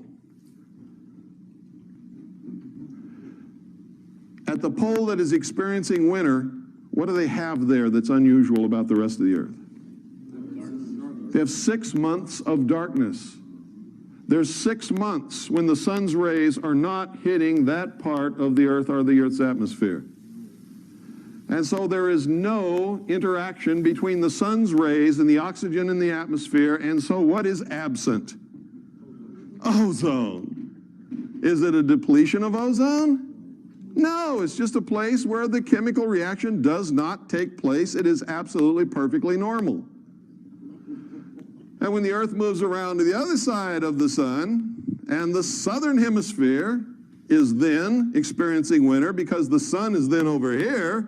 At the pole that is experiencing winter, what do they have there that's unusual about the rest of the Earth? They have 6 months of darkness. There's 6 months when the sun's rays are not hitting that part of the Earth or the Earth's atmosphere. And so there is no interaction between the sun's rays and the oxygen in the atmosphere, and so what is absent? Ozone. Is it a depletion of ozone? No, it's just a place where the chemical reaction does not take place. It is absolutely perfectly normal. And when the Earth moves around to the other side of the sun, and the southern hemisphere is then experiencing winter because the sun is then over here,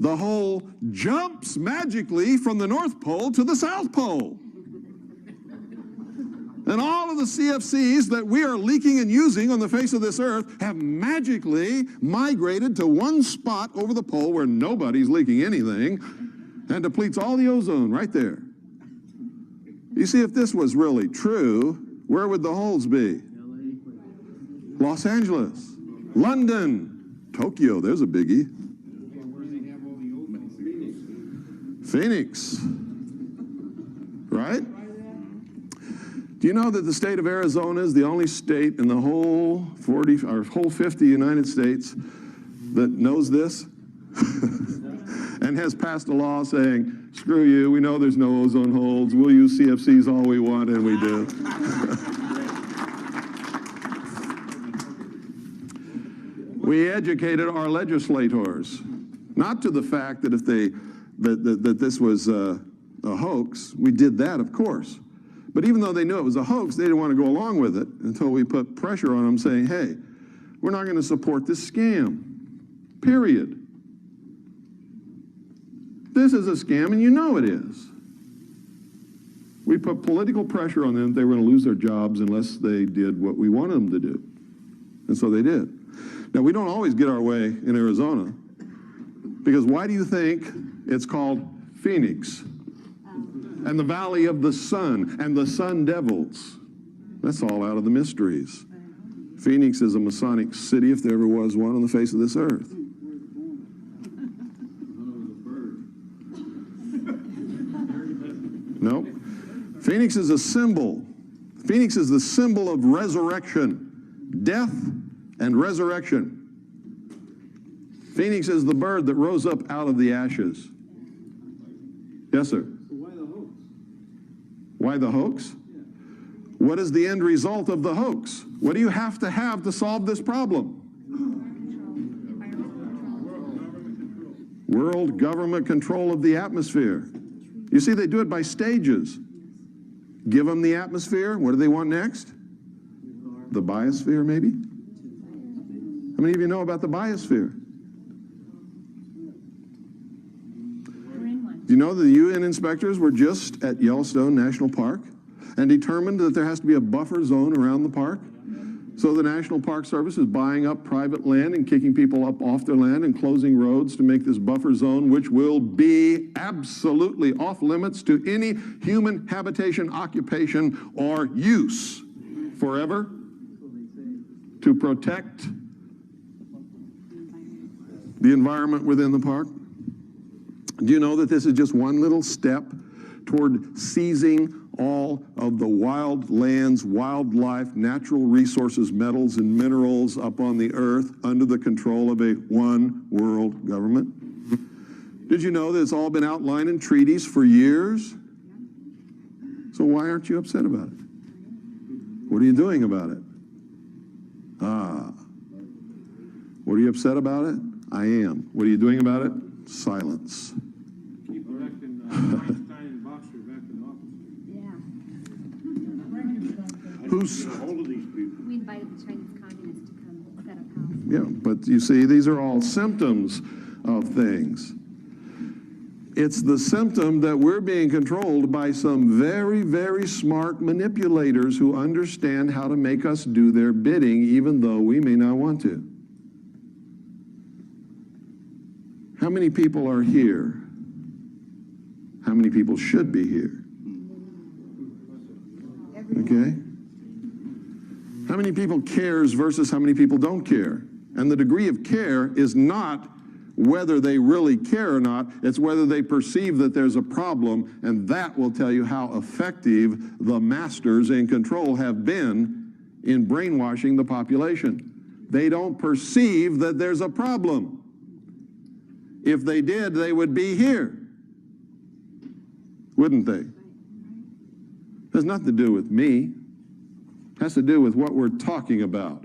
the whole jumps magically from the North Pole to the South Pole. And all of the CFCs that we are leaking and using on the face of this Earth have magically migrated to one spot over the pole where nobody's leaking anything and depletes all the ozone right there. You see, if this was really true, where would the holes be? Los Angeles, London, Tokyo, there's a biggie. Phoenix, right? Do you know that the state of Arizona is the only state in the whole 50 United States that knows this and has passed a law saying, screw you, we know there's no ozone holes, we'll use CFCs all we want, and we do. We educated our legislators, not to the fact that if that this was a hoax. We did that, of course. But even though they knew it was a hoax, they didn't want to go along with it until we put pressure on them saying, hey, we're not going to support this scam, period. This is a scam, and you know it is. We put political pressure on them that they were going to lose their jobs unless they did what we wanted them to do. And so they did. Now, we don't always get our way in Arizona, because why do you think it's called Phoenix? And the Valley of the Sun, and the Sun Devils. That's all out of the mysteries. Phoenix is a Masonic city, if there ever was one, on the face of this earth. No. Phoenix is a symbol. Phoenix is the symbol of resurrection, death and resurrection. Phoenix is the bird that rose up out of the ashes. Yes, sir. Why the hoax? What is the end result of the hoax? What do you have to solve this problem? World government control of the atmosphere. You see, they do it by stages. Give them the atmosphere. What do they want next? The biosphere, maybe? How many of you know about the biosphere? Do you know that the UN inspectors were just at Yellowstone National Park and determined that there has to be a buffer zone around the park So the National Park Service is buying up private land and kicking people up off their land and closing roads to make this buffer zone, which will be absolutely off limits to any human habitation, occupation, or use forever to protect the environment within the park. Do you know that this is just one little step toward seizing all of the wild lands, wildlife, natural resources, metals, and minerals up on the earth under the control of a one world government? Did you know that it's all been outlined in treaties for years? So why aren't you upset about it? What are you doing about it? What are you upset about it? I am. What are you doing about it? Silence. Keep electing Einstein and Boxer back in office. Who's? Hold of these people. We invited the Chinese communists to come set up house. Yeah, but you see, these are all symptoms of things. It's the symptom that we're being controlled by some very, very smart manipulators who understand how to make us do their bidding, even though we may not want to. How many people are here? How many people should be here? Okay? How many people cares versus how many people don't care? And the degree of care is not whether they really care or not, it's whether they perceive that there's a problem, and that will tell you how effective the masters in control have been in brainwashing the population. They don't perceive that there's a problem. If they did, they would be here, wouldn't they? It has nothing to do with me. It has to do with what we're talking about.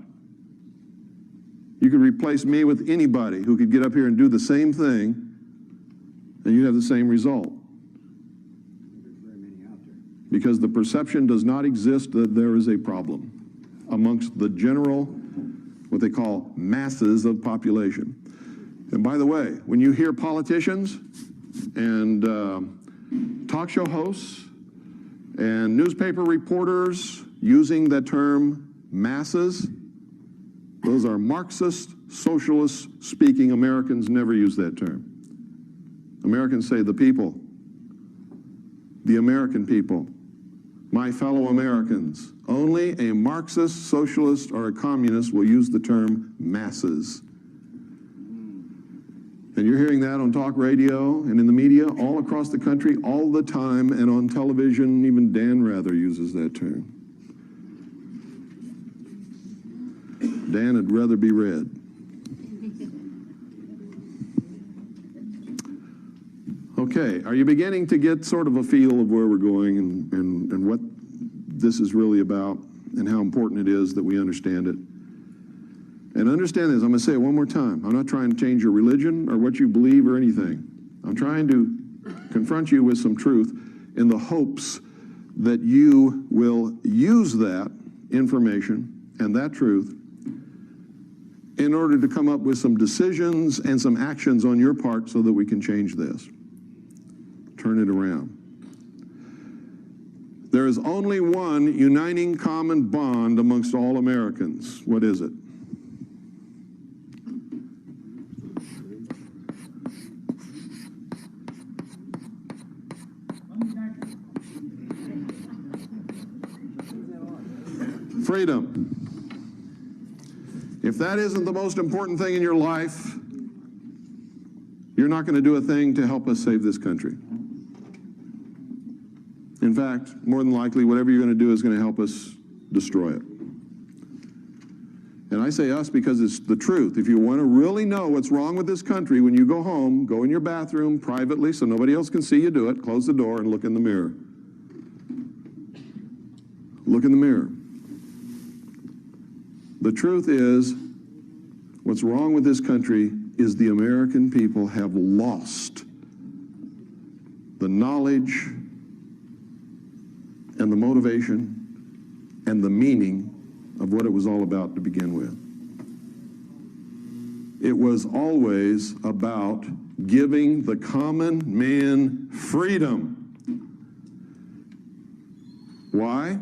You could replace me with anybody who could get up here and do the same thing, and you'd have the same result. Because the perception does not exist that there is a problem amongst the general, what they call masses of population. And by the way, when you hear politicians and talk show hosts and newspaper reporters using the term masses, those are Marxist, socialist speaking Americans. Never use that term. Americans say the people, the American people, my fellow Americans. Only a Marxist, socialist, or a communist will use the term masses. And you're hearing that on talk radio and in the media all across the country all the time, and on television, even Dan Rather uses that term. Dan would rather be read. Okay, are you beginning to get sort of a feel of where we're going and what this is really about and how important it is that we understand it? And understand this, I'm going to say it one more time. I'm not trying to change your religion or what you believe or anything. I'm trying to confront you with some truth in the hopes that you will use that information and that truth in order to come up with some decisions and some actions on your part so that we can change this. Turn it around. There is only one uniting common bond amongst all Americans. What is it? Freedom. If that isn't the most important thing in your life, you're not going to do a thing to help us save this country. In fact, more than likely, whatever you're going to do is going to help us destroy it. And I say us because it's the truth. If you want to really know what's wrong with this country, when you go home, go in your bathroom privately so nobody else can see you do it, close the door and look in the mirror. Look in the mirror. The truth is, what's wrong with this country is the American people have lost the knowledge and the motivation and the meaning of what it was all about to begin with. It was always about giving the common man freedom. Why?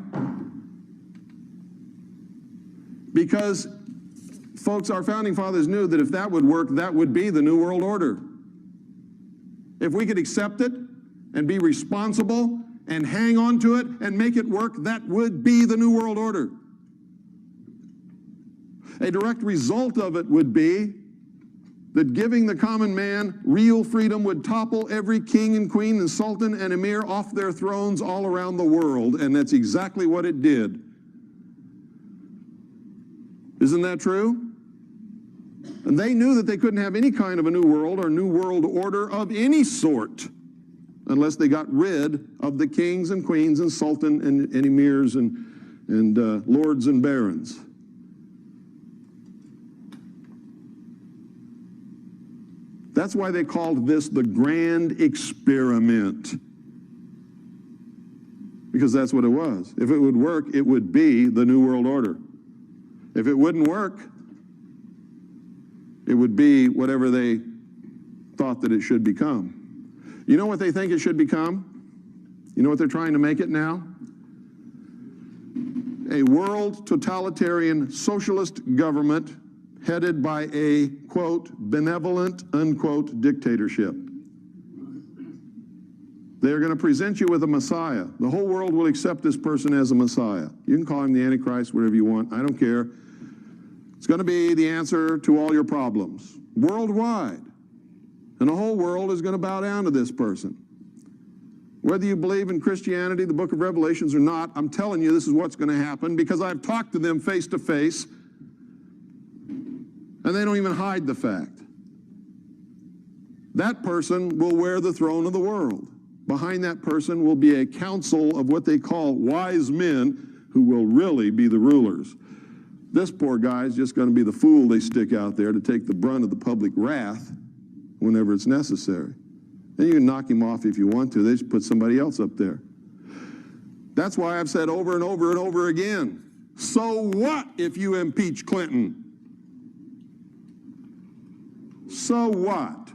Because, folks, our founding fathers knew that if that would work, that would be the New World Order. If we could accept it and be responsible and hang on to it and make it work, that would be the New World Order. A direct result of it would be that giving the common man real freedom would topple every king and queen and sultan and emir off their thrones all around the world, and that's exactly what it did. Isn't that true? And they knew that they couldn't have any kind of a new world or new world order of any sort unless they got rid of the kings and queens and sultan and emirs and lords and barons. That's why they called this the grand experiment. Because that's what it was. If it would work, it would be the New World Order. If it wouldn't work, it would be whatever they thought that it should become. You know what they think it should become? You know what they're trying to make it now? A world totalitarian socialist government headed by a, quote, benevolent, unquote, dictatorship. They're going to present you with a Messiah. The whole world will accept this person as a Messiah. You can call him the Antichrist, whatever you want. I don't care. It's going to be the answer to all your problems, worldwide. And the whole world is going to bow down to this person. Whether you believe in Christianity, the book of Revelations or not, I'm telling you this is what's going to happen because I've talked to them face to face, and they don't even hide the fact. That person will wear the throne of the world. Behind that person will be a council of what they call wise men who will really be the rulers. This poor guy is just going to be the fool they stick out there to take the brunt of the public wrath whenever it's necessary. And you can knock him off if you want to. They just put somebody else up there. That's why I've said over and over and over again, so what if you impeach Clinton? So what?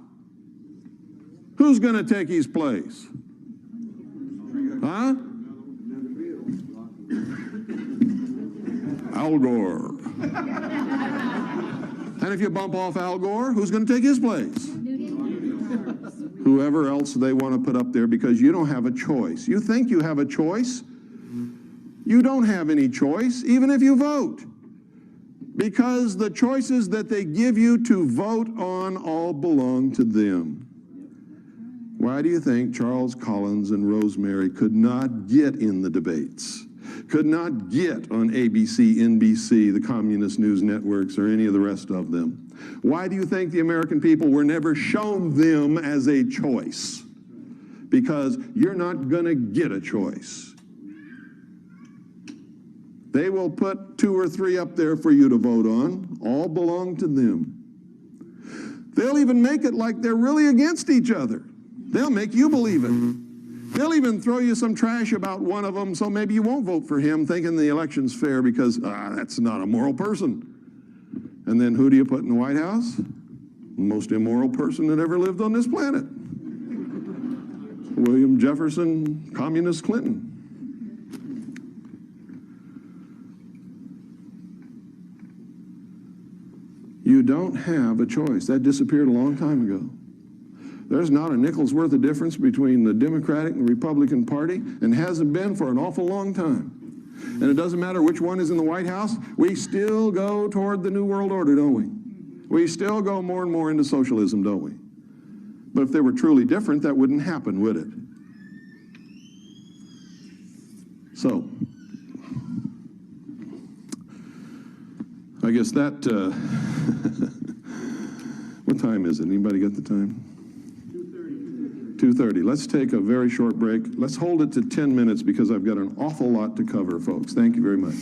Who's going to take his place? Huh? Al Gore. And if you bump off Al Gore, who's going to take his place? Whoever else they want to put up there, because you don't have a choice. You think you have a choice? You don't have any choice, even if you vote. Because the choices that they give you to vote on all belong to them. Why do you think Charles Collins and Rosemary could not get in the debates? Could not get on ABC, NBC, the communist news networks, or any of the rest of them? Why do you think the American people were never shown them as a choice? Because you're not going to get a choice. They will put 2 or 3 up there for you to vote on. All belong to them. They'll even make it like they're really against each other. They'll make you believe it. They'll even throw you some trash about one of them, so maybe you won't vote for him thinking the election's fair because that's not a moral person. And then who do you put in the White House? The most immoral person that ever lived on this planet. William Jefferson, Communist Clinton. You don't have a choice. That disappeared a long time ago. There's not a nickel's worth of difference between the Democratic and Republican Party, and hasn't been for an awful long time. And it doesn't matter which one is in the White House, we still go toward the New World Order, don't we? We still go more and more into socialism, don't we? But if they were truly different, that wouldn't happen, would it? So, I guess that, what time is it? Anybody got the time? 2:30. Let's take a very short break. Let's hold it to 10 minutes because I've got an awful lot to cover, folks. Thank you very much.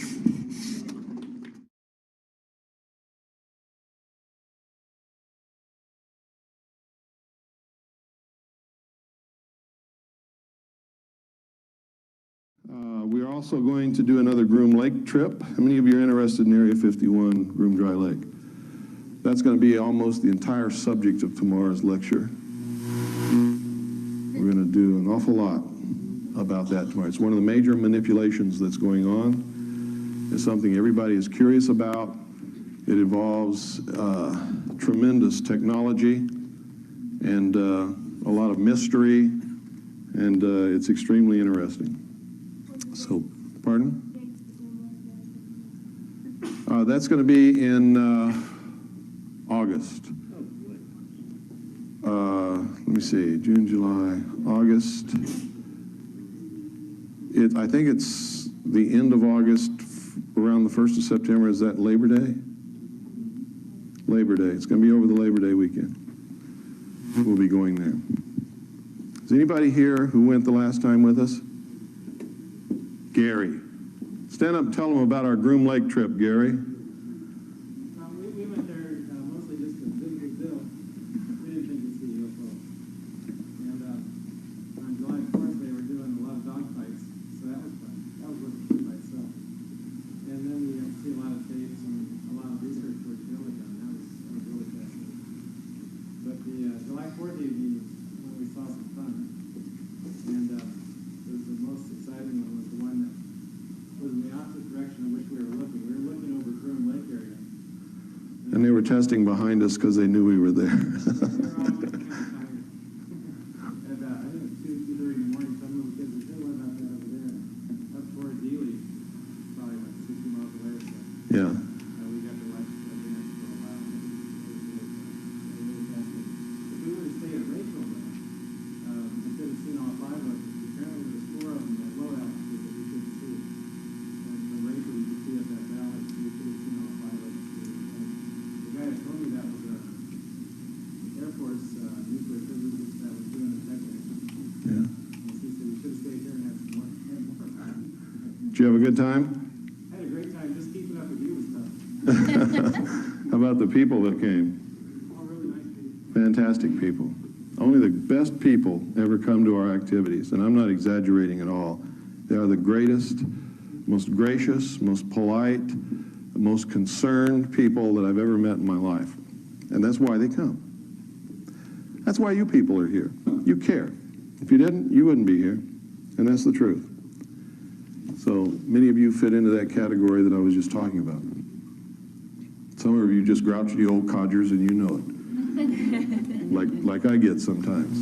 We're also going to do another Groom Lake trip. How many of you are interested in Area 51, Groom Dry Lake? That's going to be almost the entire subject of tomorrow's lecture. We're going to do an awful lot about that tomorrow. It's one of the major manipulations that's going on. is something everybody is curious about. It involves tremendous technology and a lot of mystery, and it's extremely interesting. So, pardon? That's going to be in August. Let me see, June, July, August. I think it's the end of August, around the 1st of September. Is that Labor Day? Labor Day. It's going to be over the Labor Day weekend. We'll be going there. Is anybody here who went the last time with us? Gary. Stand up and tell them about our Groom Lake trip, Gary. We went there mostly just to visit Bill. We didn't think we'd see the UFO. And on July 4th, they were doing a lot of dog fights, so that was fun. That was worth it by itself. And then we got to see a lot of tapes and a lot of research work Bill had done. That was really fascinating. But the July 4th evening was when we saw some fun. And it was the most exciting one, was the one that was in the opposite direction in which we were looking. We were looking over Groom Lake area. And they were testing behind us because they knew we were there. They were all kind of tired. And I think it was 2:30 in the morning. Some of the kids would say, what about that over there? Up toward Dealey, probably like 60 miles away or so. Yeah. We got to watch the dance for a while. It was really fascinating. If we would have stayed at Rachel, though, we could have seen all 5 of them. Apparently there was 4 of them at low altitude that we couldn't see. And from Rachel, you could see up that valley, so we could have seen all 5 of them. And the guy that told me that was Air Force nuclear physicist that was doing the technique. Yeah. And he said we should have stayed here and had some more. Did you have a good time? I had a great time. Just keeping up with you was tough. How about the people that came? All really nice people. Fantastic people. Only the best people ever come to our activities, and I'm not exaggerating at all. They are the greatest, most gracious, most polite, most concerned people that I've ever met in my life. And that's why they come. That's why you people are here. You care. If you didn't, you wouldn't be here. And that's the truth. So many of you fit into that category that I was just talking about. Some of you just grouchy old codgers and you know it. like I get sometimes.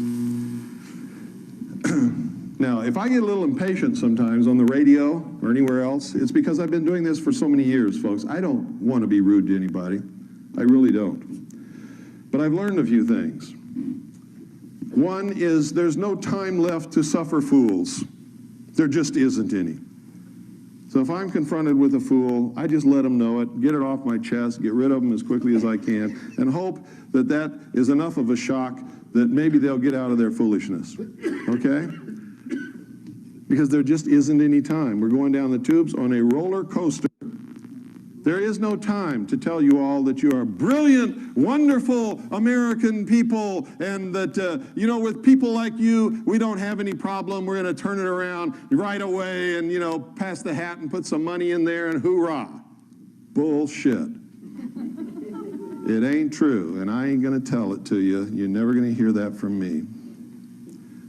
Now, if I get a little impatient sometimes on the radio or anywhere else, it's because I've been doing this for so many years, folks. I don't want to be rude to anybody. I really don't. But I've learned a few things. One is there's no time left to suffer fools. There just isn't any. So if I'm confronted with a fool, I just let them know it, get it off my chest, get rid of them as quickly as I can, and hope that that is enough of a shock that maybe they'll get out of their foolishness, okay? Because there just isn't any time. We're going down the tubes on a roller coaster. There is no time to tell you all that you are brilliant, wonderful American people, and that, you know, with people like you, we don't have any problem. We're going to turn it around right away and, you know, pass the hat and put some money in there and hoorah. Bullshit. It ain't true, and I ain't going to tell it to you. You're never going to hear that from me.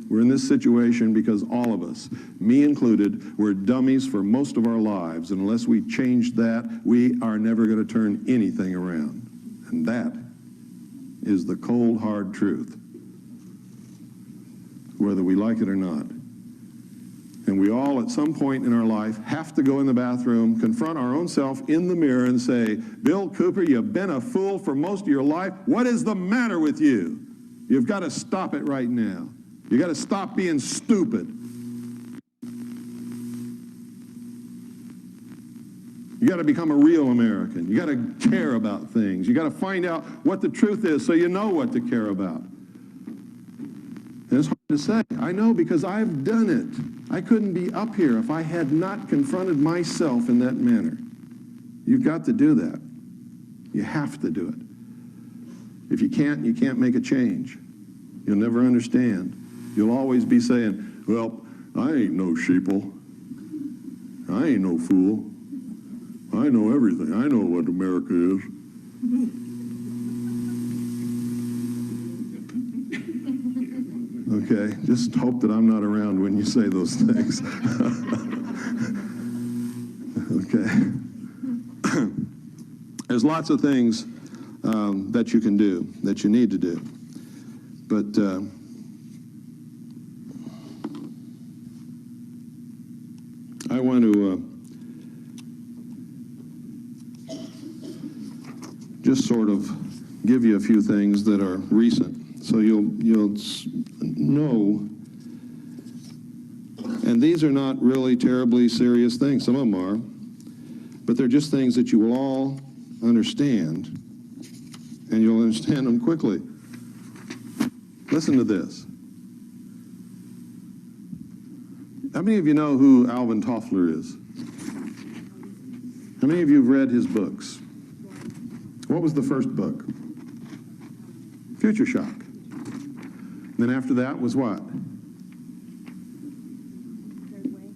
We're in this situation because all of us, me included, we're dummies for most of our lives. And unless we change that, we are never going to turn anything around. And that is the cold, hard truth, whether we like it or not. And we all, at some point in our life, have to go in the bathroom, confront our own self in the mirror and say, Bill Cooper, you've been a fool for most of your life. What is the matter with you? You've got to stop it right now. You got to stop being stupid. You got to become a real American. You got to care about things. You got to find out what the truth is so you know what to care about. And it's hard to say. I know because I've done it. I couldn't be up here if I had not confronted myself in that manner. You've got to do that. You have to do it. If you can't make a change. You'll never understand. You'll always be saying, well, I ain't no sheeple. I ain't no fool. I know everything. I know what America is. Okay, just hope that I'm not around when you say those things. Okay. There's lots of things that you can do, that you need to do. But I want to just sort of give you a few things that are recent, so you'll know. And these are not really terribly serious things. Some of them are, but they're just things that you will all understand, and you'll understand them quickly. Listen to this. How many of you know who Alvin Toffler is? How many of you have read his books? What was the first book? Future Shock. Then after that was what? Third wave.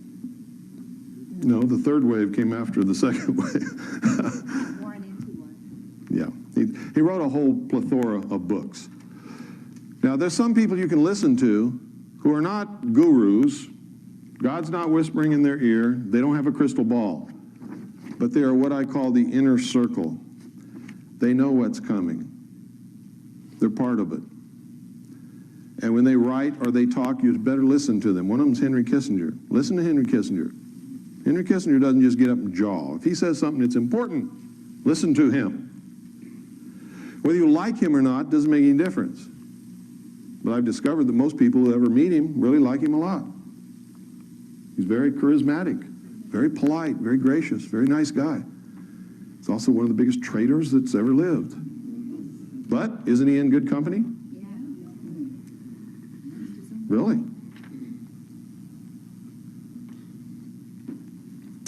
No, the third wave came after the second wave. Warren into one. Yeah, he wrote a whole plethora of books. Now, there's some people you can listen to who are not gurus. God's not whispering in their ear. They don't have a crystal ball. But they are what I call the inner circle. They know what's coming. They're part of it. And when they write or they talk, you'd better listen to them. One of them's Henry Kissinger. Listen to Henry Kissinger. Henry Kissinger doesn't just get up and jaw. If he says something that's important, listen to him. Whether you like him or not doesn't make any difference. But I've discovered that most people who ever meet him really like him a lot. He's very charismatic, very polite, very gracious, very nice guy. He's also one of the biggest traitors that's ever lived. But isn't he in good company? Yeah. Really?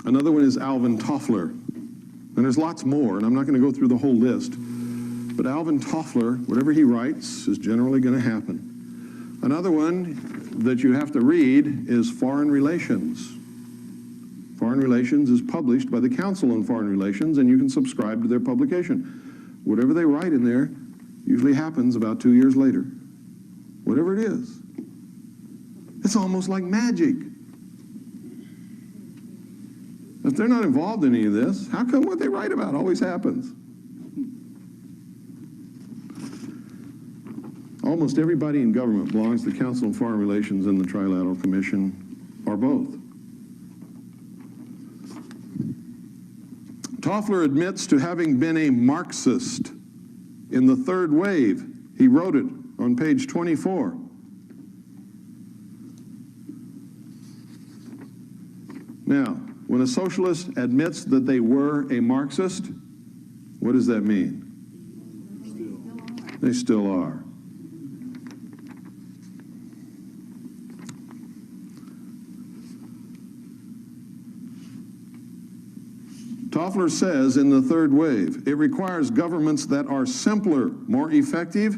Another one is Alvin Toffler. And there's lots more, and I'm not going to go through the whole list. But Alvin Toffler, whatever he writes, is generally going to happen. Another one that you have to read is Foreign Relations. Foreign Relations is published by the Council on Foreign Relations, and you can subscribe to their publication. Whatever they write in there usually happens about 2 years later. Whatever it is. It's almost like magic. If they're not involved in any of this, how come what they write about always happens? Almost everybody in government belongs to the Council on Foreign Relations and the Trilateral Commission, or both. Toffler admits to having been a Marxist in the third wave. He wrote it on page 24. Now, when a socialist admits that they were a Marxist, what does that mean? They still are. Toffler says in the third wave, it requires governments that are simpler, more effective,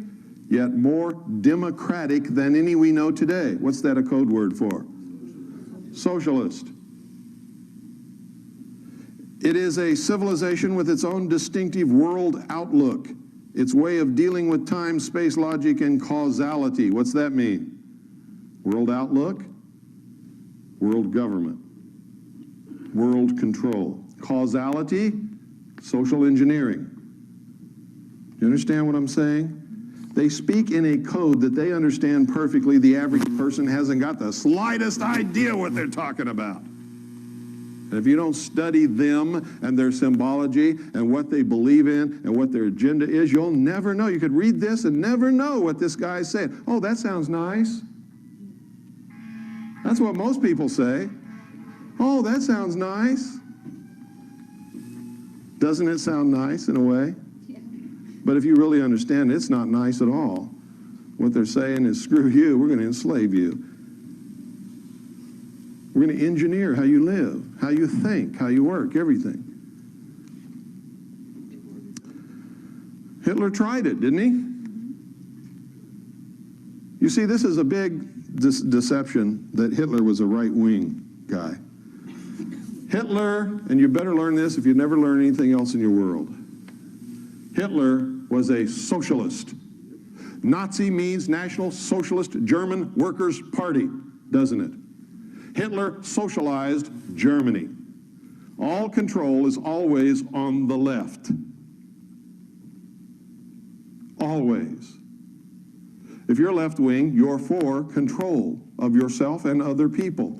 yet more democratic than any we know today. What's that a code word for? Socialist. It is a civilization with its own distinctive world outlook, its way of dealing with time, space, logic, and causality. What's that mean? World outlook, world government, world control. Causality, social engineering. Do you understand what I'm saying? They speak in a code that they understand perfectly. The average person hasn't got the slightest idea what they're talking about. And if you don't study them and their symbology and what they believe in and what their agenda is, you'll never know. You could read this and never know what this guy's saying. Oh, that sounds nice. That's what most people say. Oh, that sounds nice. Doesn't it sound nice in a way? Yeah. But if you really understand it, it's not nice at all. What they're saying is, screw you, we're going to enslave you. We're going to engineer how you live, how you think, how you work, everything. Hitler tried it, didn't he? You see, this is a big deception that Hitler was a right-wing guy. Hitler, and you better learn this if you've never learned anything else in your world. Hitler was a socialist. Nazi means National Socialist German Workers' Party, doesn't it? Hitler socialized Germany. All control is always on the left. Always. If you're left wing, you're for control of yourself and other people.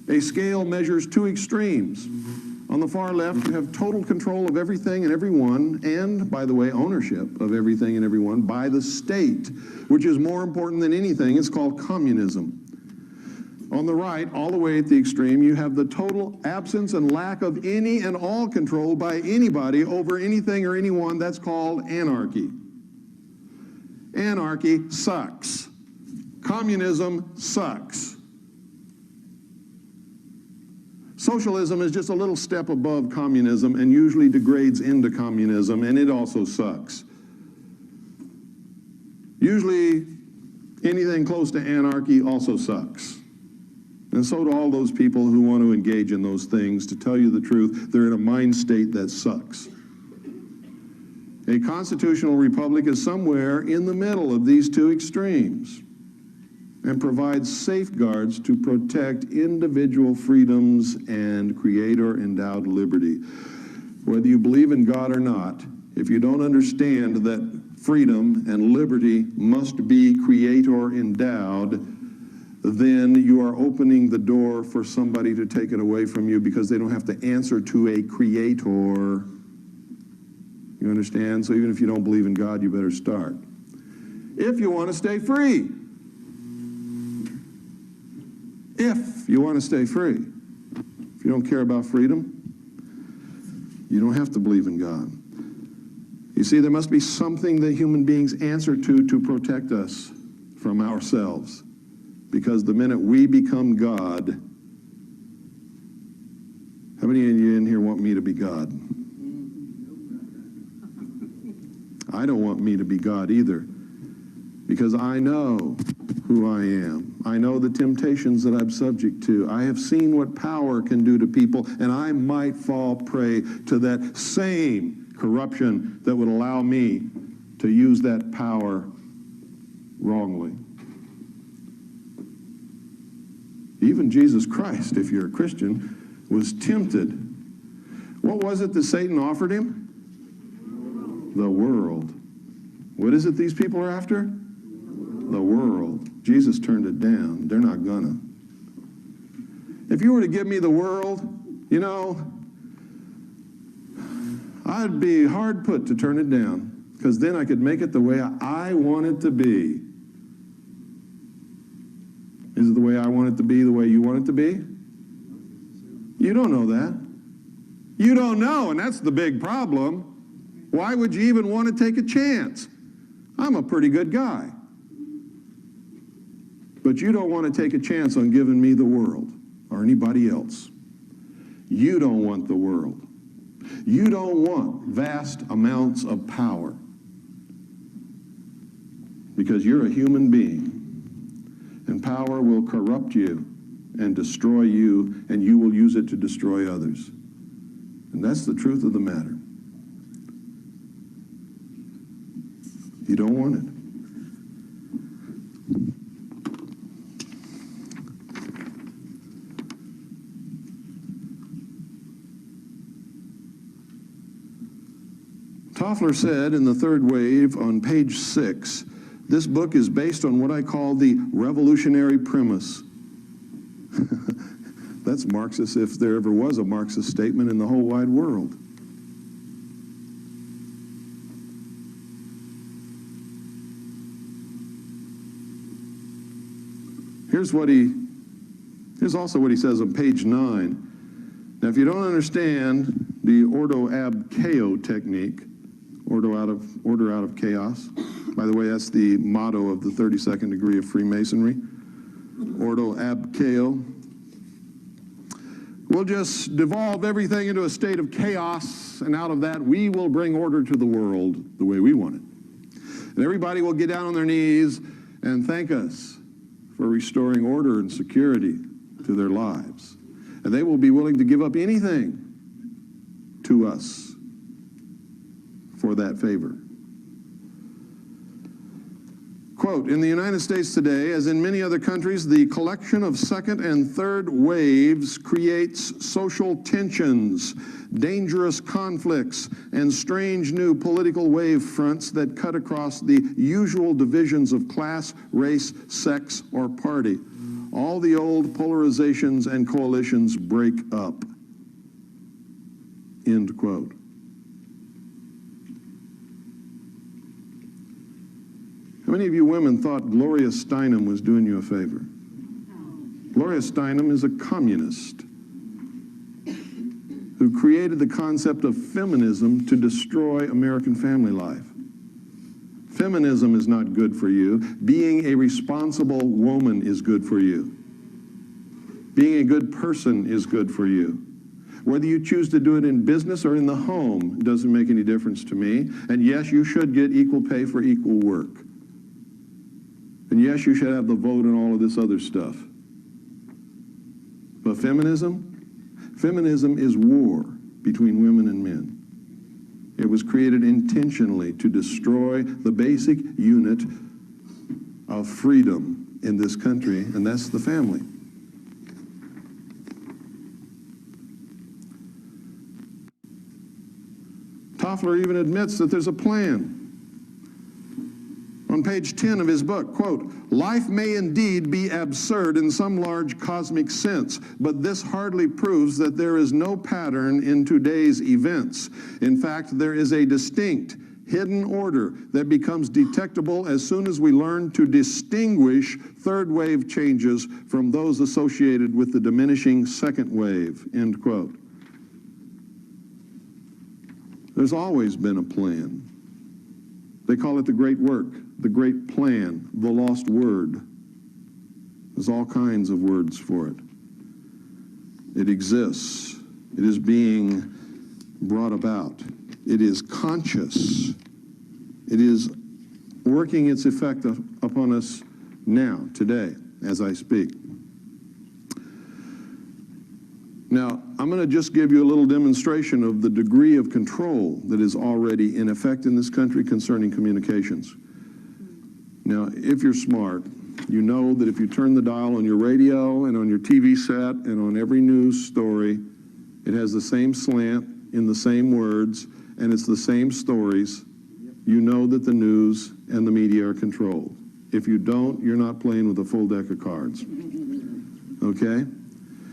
A scale measures two extremes. On the far left, you have total control of everything and everyone, and, by the way, ownership of everything and everyone by the state, which is more important than anything. It's called communism. On the right, all the way at the extreme, you have the total absence and lack of any and all control by anybody over anything or anyone. That's called anarchy. Anarchy sucks. Communism sucks. Socialism is just a little step above communism and usually degrades into communism, and it also sucks. Usually, anything close to anarchy also sucks. And so do all those people who want to engage in those things. To tell you the truth, they're in a mind state that sucks. A constitutional republic is somewhere in the middle of these two extremes and provides safeguards to protect individual freedoms and creator-endowed liberty. Whether you believe in God or not, if you don't understand that freedom and liberty must be creator-endowed, then you are opening the door for somebody to take it away from you because they don't have to answer to a creator. You understand? So even if you don't believe in God, you better start. If you want to stay free. If you want to stay free. If you don't care about freedom, you don't have to believe in God. You see, there must be something that human beings answer to protect us from ourselves. Because the minute we become God, how many of you in here want me to be God? I don't want me to be God either. Because I know who I am. I know the temptations that I'm subject to. I have seen what power can do to people, and I might fall prey to that same corruption that would allow me to use that power wrongly. Even Jesus Christ, if you're a Christian, was tempted. What was it that Satan offered him? The world. What is it these people are after? The world. Jesus turned it down. They're not gonna. If you were to give me the world, you know, I'd be hard put to turn it down, because then I could make it the way I want it to be. Is it the way I want it to be, the way you want it to be? You don't know that. You don't know, and that's the big problem. Why would you even want to take a chance? I'm a pretty good guy. But you don't want to take a chance on giving me the world or anybody else. You don't want the world. You don't want vast amounts of power because you're a human being. And power will corrupt you and destroy you, and you will use it to destroy others. And that's the truth of the matter. You don't want it. Toffler said in The Third Wave on page 6, this book is based on what I call the revolutionary premise. That's Marxist if there ever was a Marxist statement in the whole wide world. Here's also what he says on page 9. Now, if you don't understand the ordo ab chaos technique, order out of chaos. By the way, that's the motto of the 32nd degree of Freemasonry. Ordo ab chaos. We'll just devolve everything into a state of chaos, and out of that we will bring order to the world the way we want it. And everybody will get down on their knees and thank us for restoring order and security to their lives. And they will be willing to give up anything to us for that favor. Quote, in the United States today, as in many other countries, the collection of second and third waves creates social tensions, dangerous conflicts, and strange new political wave fronts that cut across the usual divisions of class, race, sex, or party. All the old polarizations and coalitions break up. End quote. How many of you women thought Gloria Steinem was doing you a favor? Gloria Steinem is a communist who created the concept of feminism to destroy American family life. Feminism is not good for you. Being a responsible woman is good for you. Being a good person is good for you. Whether you choose to do it in business or in the home doesn't make any difference to me. And yes, you should get equal pay for equal work. And yes, you should have the vote and all of this other stuff. But feminism? Feminism is war between women and men. It was created intentionally to destroy the basic unit of freedom in this country, and that's the family. Toffler even admits that there's a plan. On page 10 of his book, quote, life may indeed be absurd in some large cosmic sense, but this hardly proves that there is no pattern in today's events. In fact, there is a distinct, hidden order that becomes detectable as soon as we learn to distinguish third wave changes from those associated with the diminishing second wave, end quote. There's always been a plan. They call it the great work, the great plan, the lost word. There's all kinds of words for it. It exists. It is being brought about. It is conscious. It is working its effect upon us now, today, as I speak. Now, I'm going to just give you a little demonstration of the degree of control that is already in effect in this country concerning communications. Now, if you're smart, you know that if you turn the dial on your radio and on your TV set and on every news story, it has the same slant in the same words, and it's the same stories. You know that the news and the media are controlled. If you don't, you're not playing with a full deck of cards. Okay?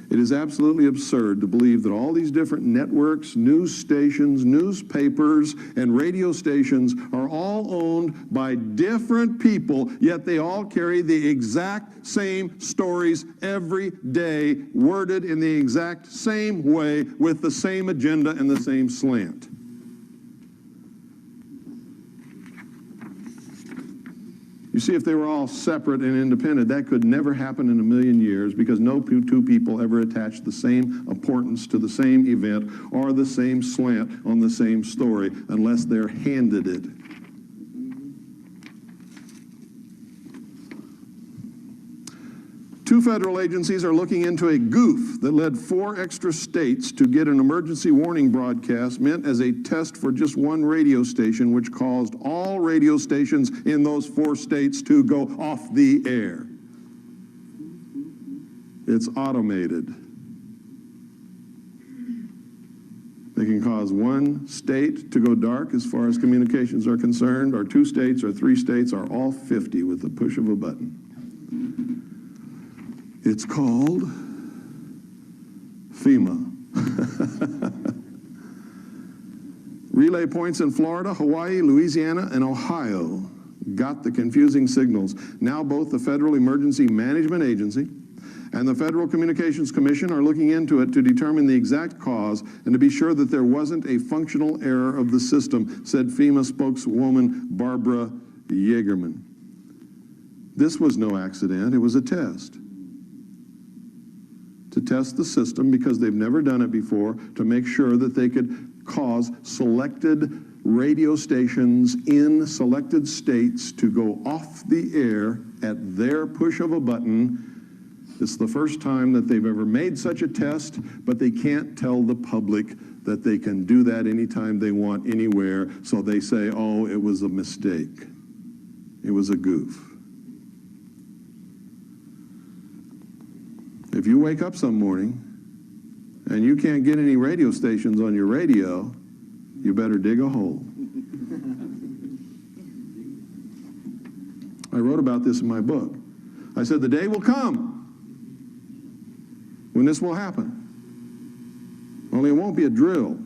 It is absolutely absurd to believe that all these different networks, news stations, newspapers, and radio stations are all owned by different people, yet they all carry the exact same stories every day, worded in the exact same way, with the same agenda and the same slant. You see, if they were all separate and independent, that could never happen in a million years, because no two people ever attach the same importance to the same event or the same slant on the same story unless they're handed it. Two federal agencies are looking into a goof that led 4 extra states to get an emergency warning broadcast meant as a test for just one radio station, which caused all radio stations in those 4 states to go off the air. It's automated. They can cause one state to go dark as far as communications are concerned, or 2 states or 3 states, or all 50 with the push of a button. It's called FEMA. Relay points in Florida, Hawaii, Louisiana, and Ohio got the confusing signals. Now both the Federal Emergency Management Agency and the Federal Communications Commission are looking into it to determine the exact cause and to be sure that there wasn't a functional error of the system, said FEMA spokeswoman Barbara Yeagerman. This was no accident, it was a test. To test the system, because they've never done it before, to make sure that they could cause selected radio stations in selected states to go off the air at their push of a button. It's the first time that they've ever made such a test, but they can't tell the public that they can do that anytime they want, anywhere, so they say, oh, it was a mistake. It was a goof. If you wake up some morning and you can't get any radio stations on your radio, you better dig a hole. I wrote about this in my book. I said, the day will come when this will happen. Only it won't be a drill.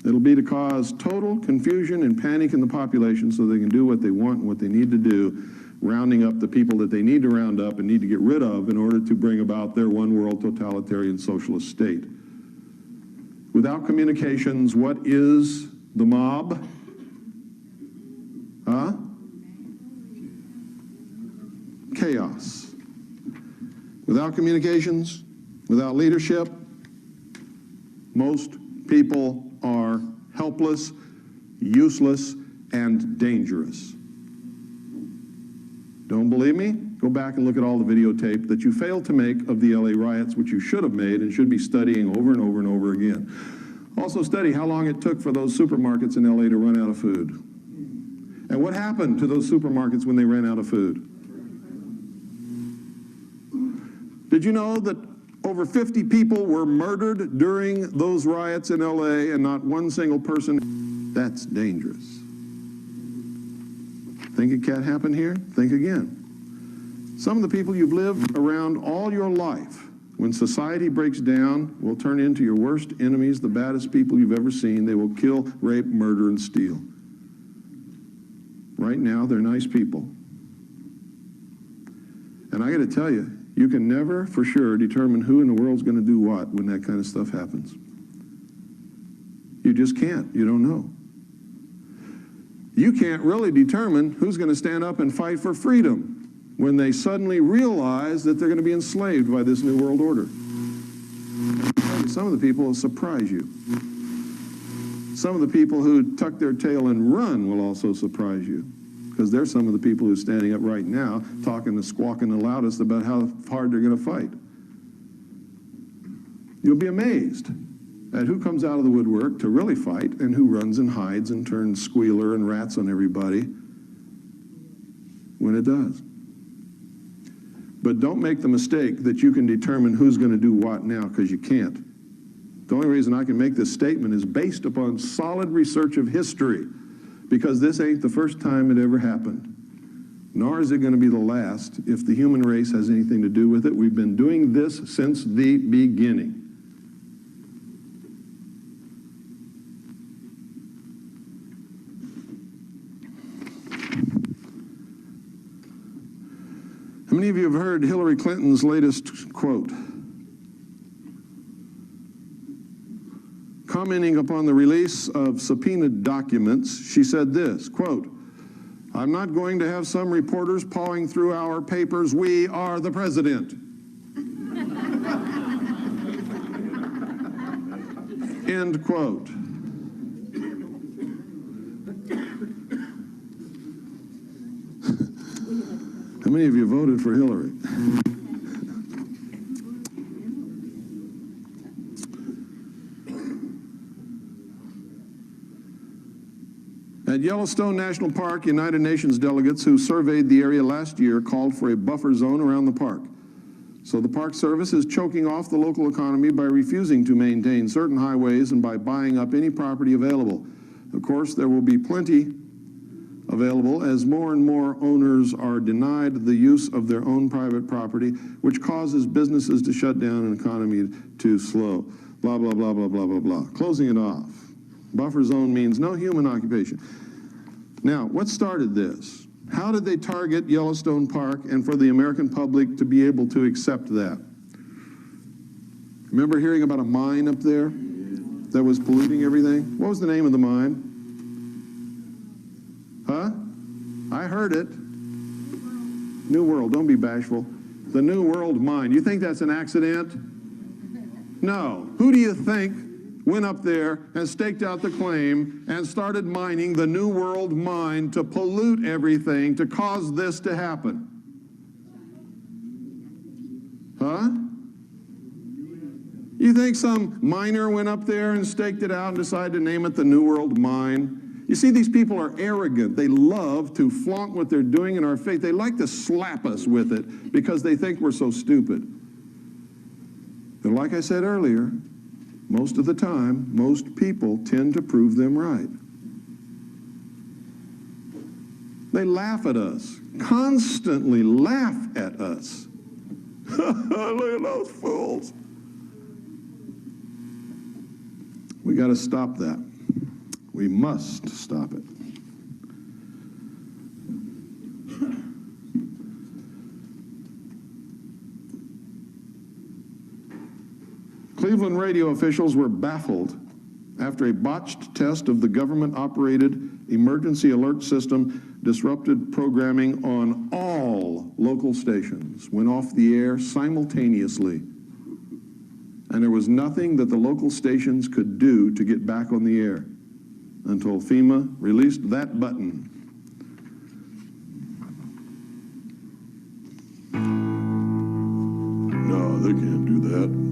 It'll be to cause total confusion and panic in the population so they can do what they want and what they need to do, rounding up the people that they need to round up and need to get rid of in order to bring about their one world totalitarian socialist state. Without communications, what is the mob? Huh? Chaos. Without communications, without leadership, most people are helpless, useless, and dangerous. Don't believe me? Go back and look at all the videotape that you failed to make of the LA riots, which you should have made and should be studying over and over and over again. Also study how long it took for those supermarkets in LA to run out of food. And what happened to those supermarkets when they ran out of food? Did you know that over 50 people were murdered during those riots in LA and not one single person? That's dangerous. Think it can't happen here? Think again. Some of the people you've lived around all your life, when society breaks down, will turn into your worst enemies, the baddest people you've ever seen. They will kill, rape, murder, and steal. Right now, they're nice people. And I got to tell you, you can never for sure determine who in the world's going to do what when that kind of stuff happens. You just can't. You don't know. You can't really determine who's going to stand up and fight for freedom when they suddenly realize that they're going to be enslaved by this new world order. Some of the people will surprise you. Some of the people who tuck their tail and run will also surprise you, because they're some of the people who are standing up right now talking and squawking the loudest about how hard they're going to fight. You'll be amazed at who comes out of the woodwork to really fight and who runs and hides and turns squealer and rats on everybody when it does. But don't make the mistake that you can determine who's going to do what now, because you can't. The only reason I can make this statement is based upon solid research of history, because this ain't the first time it ever happened, nor is it going to be the last if the human race has anything to do with it. We've been doing this since the beginning. How many of you have heard Hillary Clinton's latest quote? Commenting upon the release of subpoenaed documents, she said this, quote, "I'm not going to have some reporters pawing through our papers. We are the president." End quote. How many of you voted for Hillary? At Yellowstone National Park, United Nations delegates who surveyed the area last year called for a buffer zone around the park. So the Park Service is choking off the local economy by refusing to maintain certain highways and by buying up any property available. Of course, there will be plenty available as more and more owners are denied the use of their own private property, which causes businesses to shut down and economy to slow. Blah, blah, blah, blah, blah, blah, blah. Closing it off. Buffer zone means no human occupation. Now, what started this? How did they target Yellowstone Park and for the American public to be able to accept that? Remember hearing about a mine up there that was polluting everything? What was the name of the mine? Huh? I heard it. New World. Don't be bashful. The New World mine. You think that's an accident? No. Who do you think went up there and staked out the claim and started mining the New World mine to pollute everything, to cause this to happen? Huh? You think some miner went up there and staked it out and decided to name it the New World mine? You see, these people are arrogant. They love to flaunt what they're doing in our faith. They like to slap us with it because they think we're so stupid. And like I said earlier, most of the time, most people tend to prove them right. They laugh at us, constantly laugh at us. Look at those fools. We got to stop that. We must stop it. Cleveland radio officials were baffled after a botched test of the government-operated emergency alert system disrupted programming on all local stations, went off the air simultaneously. And there was nothing that the local stations could do to get back on the air until FEMA released that button. No, they can't do that.